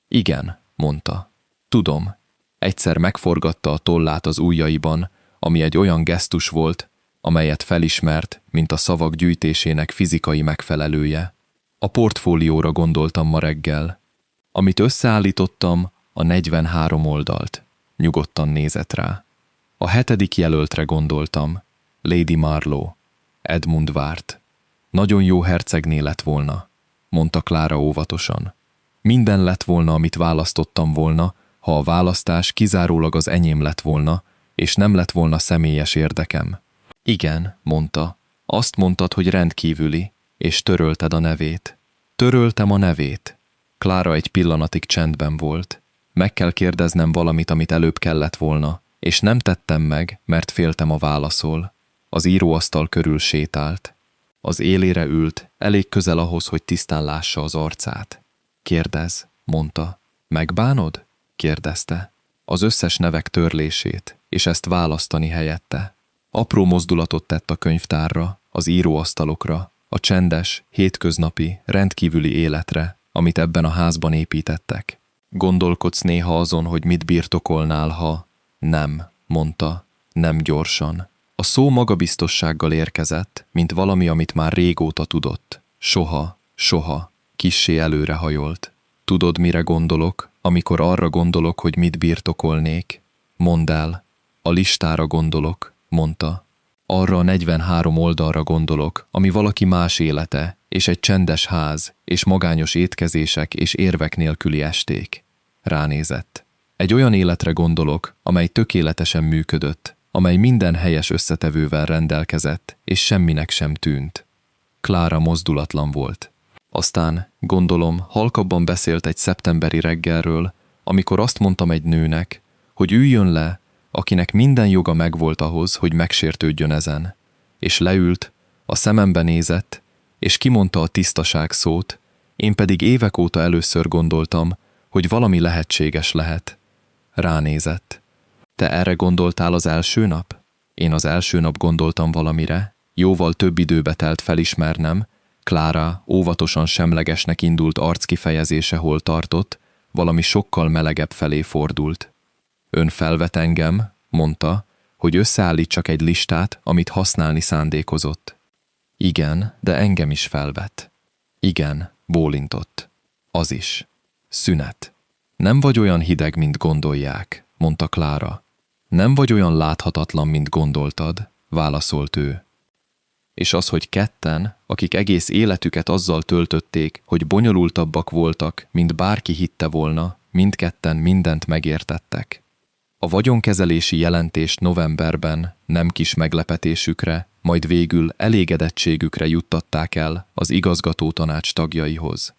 A: Igen, mondta. Tudom. Egyszer megforgatta a tollát az ujjaiban, ami egy olyan gesztus volt, amelyet felismert, mint a szavak gyűjtésének fizikai megfelelője. A portfólióra gondoltam ma reggel. Amit összeállítottam, a 43 oldalt, nyugodtan nézett rá. A 7. jelöltre gondoltam, Lady Marlowe. Edmund várt. Nagyon jó hercegné lett volna, mondta Clara óvatosan. Minden lett volna, amit választottam volna, ha a választás kizárólag az enyém lett volna, és nem lett volna személyes érdekem. Igen, mondta. Azt mondtad, hogy rendkívüli, és törölted a nevét. Töröltem a nevét. Clara egy pillanatig csendben volt. Meg kell kérdeznem valamit, amit előbb kellett volna, és nem tettem meg, mert féltem a válaszol. Az íróasztal körül sétált. Az élére ült, elég közel ahhoz, hogy tisztán lássa az arcát. Kérdez, mondta. Megbánod? Kérdezte. Az összes nevek törlését, és ezt választani helyette. Apró mozdulatot tett a könyvtárra, az íróasztalokra, a csendes, hétköznapi, rendkívüli életre, amit ebben a házban építettek. Gondolkodsz néha azon, hogy mit birtokolnál, ha... Nem, mondta, nem gyorsan. A szó magabiztossággal érkezett, mint valami, amit már régóta tudott. Soha, kissé előrehajolt. Tudod, mire gondolok, amikor arra gondolok, hogy mit birtokolnék? Mondd el. A listára gondolok, mondta. Arra a 43 oldalra gondolok, ami valaki más élete, és egy csendes ház, és magányos étkezések és érvek nélküli esték. Ránézett. Egy olyan életre gondolok, amely tökéletesen működött, amely minden helyes összetevővel rendelkezett, és semminek sem tűnt. Clara mozdulatlan volt. Aztán, gondolom, halkabban beszélt egy szeptemberi reggelről, amikor azt mondtam egy nőnek, hogy üljön le, akinek minden joga megvolt ahhoz, hogy megsértődjön ezen. És leült, a szemembe nézett, és kimondta a tisztaság szót, én pedig évek óta először gondoltam, hogy valami lehetséges lehet. Ránézett. Te erre gondoltál az első nap? Én az első nap gondoltam valamire, jóval több időbe telt felismernem, Clara óvatosan semlegesnek indult arckifejezése hol tartott, valami sokkal melegebb felé fordult. Ön felvet engem, mondta, hogy összeállítsak egy listát, amit használni szándékozott. Igen, de engem is felvet. Igen, bólintott. Az is. Szünet. Nem vagy olyan hideg, mint gondolják, mondta Clara. Nem vagy olyan láthatatlan, mint gondoltad, válaszolt ő. És az, hogy ketten, akik egész életüket azzal töltötték, hogy bonyolultabbak voltak, mint bárki hitte volna, mindketten mindent megértettek. A vagyonkezelési jelentést novemberben, nem kis meglepetésükre, majd végül elégedettségükre juttatták el az igazgatótanács tagjaihoz.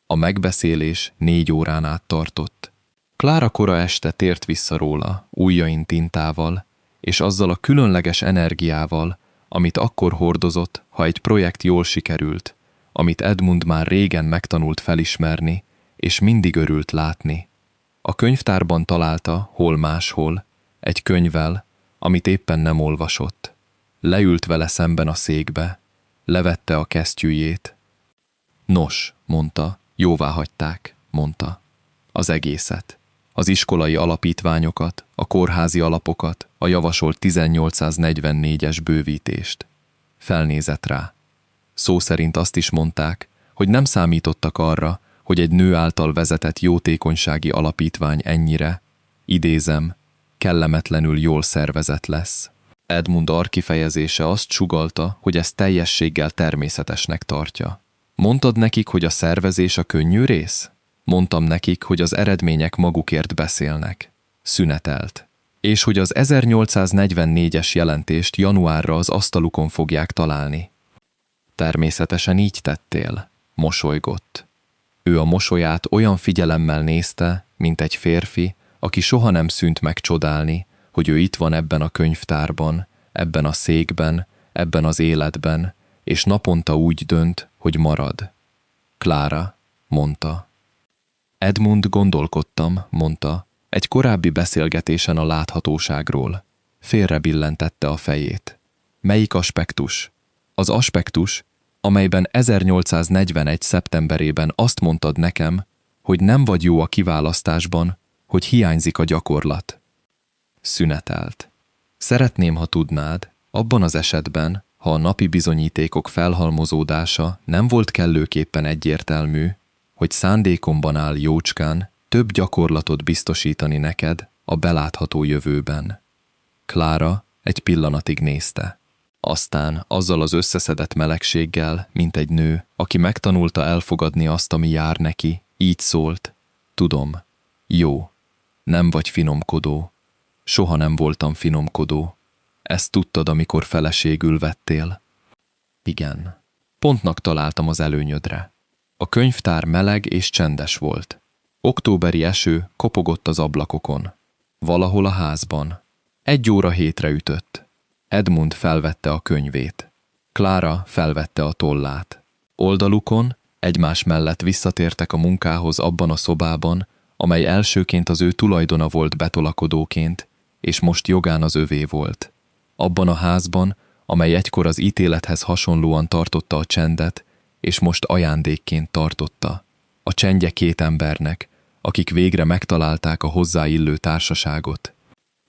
A: A megbeszélés 4 órán át tartott. Clara kora este tért vissza róla, ujjain tintával, és azzal a különleges energiával, amit akkor hordozott, ha egy projekt jól sikerült, amit Edmund már régen megtanult felismerni, és mindig örült látni. A könyvtárban találta, hol máshol, egy könyvvel, amit éppen nem olvasott. Leült vele szemben a székbe, levette a kesztyűjét. Nos, mondta, jóvá hagyták, mondta. Az egészet. Az iskolai alapítványokat, a kórházi alapokat, a javasolt 1844-es bővítést. Felnézett rá. Szó szerint azt is mondták, hogy nem számítottak arra, hogy egy nő által vezetett jótékonysági alapítvány ennyire, idézem, kellemetlenül jól szervezett lesz. Edmund arckifejezése azt sugallta, hogy ezt teljességgel természetesnek tartja. Mondtad nekik, hogy a szervezés a könnyű rész? Mondtam nekik, hogy az eredmények magukért beszélnek. Szünetelt. És hogy az 1844-es jelentést januárra az asztalukon fogják találni. Természetesen így tettél, mosolygott. Ő a mosolyát olyan figyelemmel nézte, mint egy férfi, aki soha nem szűnt meg csodálni, hogy ő itt van ebben a könyvtárban, ebben a székben, ebben az életben, és naponta úgy dönt, hogy marad. Clara, mondta. Edmund, gondolkodtam, mondta, egy korábbi beszélgetésen a láthatóságról. Félrebillentette a fejét. Melyik aspektus? Az aspektus, amelyben 1841. szeptemberében azt mondtad nekem, hogy nem vagy jó a kiválasztásban, hogy hiányzik a gyakorlat. Szünetelt. Szeretném, ha tudnád, abban az esetben, ha a napi bizonyítékok felhalmozódása nem volt kellőképpen egyértelmű, hogy szándékomban áll jócskán több gyakorlatot biztosítani neked, a belátható jövőben. Klára egy pillanatig nézte. Aztán azzal az összeszedett melegséggel, mint egy nő, aki megtanulta elfogadni azt, ami jár neki, így szólt: tudom, jó, nem vagy finomkodó. Soha nem voltam finomkodó. Ezt tudtad, amikor feleségül vettél? Igen. Pontnak találtam az előnyödre. A könyvtár meleg és csendes volt. Októberi eső kopogott az ablakokon. Valahol a házban. 1:07 ütött. Edmund felvette a könyvét. Klára felvette a tollát. Oldalukon egymás mellett visszatértek a munkához abban a szobában, amely elsőként az ő tulajdona volt betolakodóként, és most jogán az övé volt. Abban a házban, amely egykor az ítélethez hasonlóan tartotta a csendet, és most ajándékként tartotta. A csendje 2 embernek, akik végre megtalálták a hozzáillő társaságot.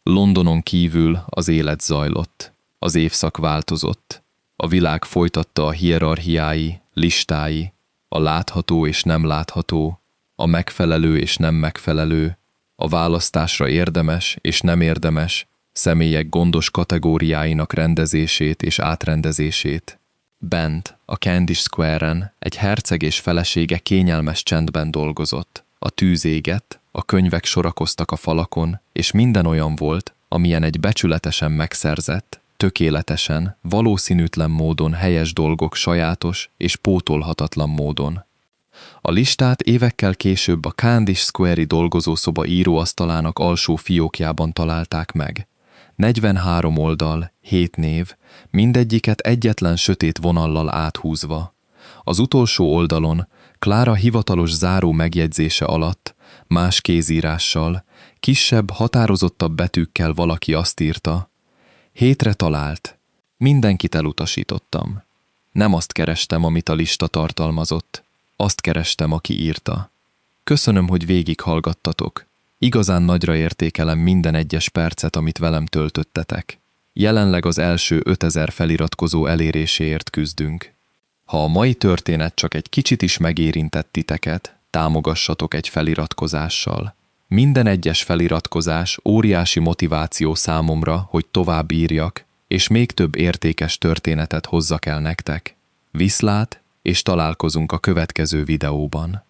A: Londonon kívül az élet zajlott. Az évszak változott. A világ folytatta a hierarchiái, listái, a látható és nem látható, a megfelelő és nem megfelelő, a választásra érdemes és nem érdemes, személyek gondos kategóriáinak rendezését és átrendezését. Bent, a Candish Square-en egy herceg és felesége kényelmes csendben dolgozott. A tűz égett, a könyvek sorakoztak a falakon, és minden olyan volt, amilyen egy becsületesen megszerzett, tökéletesen, valószínűtlen módon helyes dolgok sajátos és pótolhatatlan módon. A listát évekkel később a Candish Square-i dolgozószoba íróasztalának alsó fiókjában találták meg. 43 oldal, 7 név, mindegyiket egyetlen sötét vonallal áthúzva. Az utolsó oldalon Klára hivatalos záró megjegyzése alatt, más kézírással, kisebb, határozottabb betűkkel valaki azt írta: 7-re talált. Mindenkit elutasítottam. Nem azt kerestem, amit a lista tartalmazott. Azt kerestem, aki írta. Köszönöm, hogy végighallgattatok. Igazán nagyra értékelem minden egyes percet, amit velem töltöttetek. Jelenleg az első 5000 feliratkozó eléréséért küzdünk. Ha a mai történet csak egy kicsit is megérintett titeket, támogassatok egy feliratkozással. Minden egyes feliratkozás óriási motiváció számomra, hogy tovább írjak, és még több értékes történetet hozzak el nektek. Viszlát, és találkozunk a következő videóban.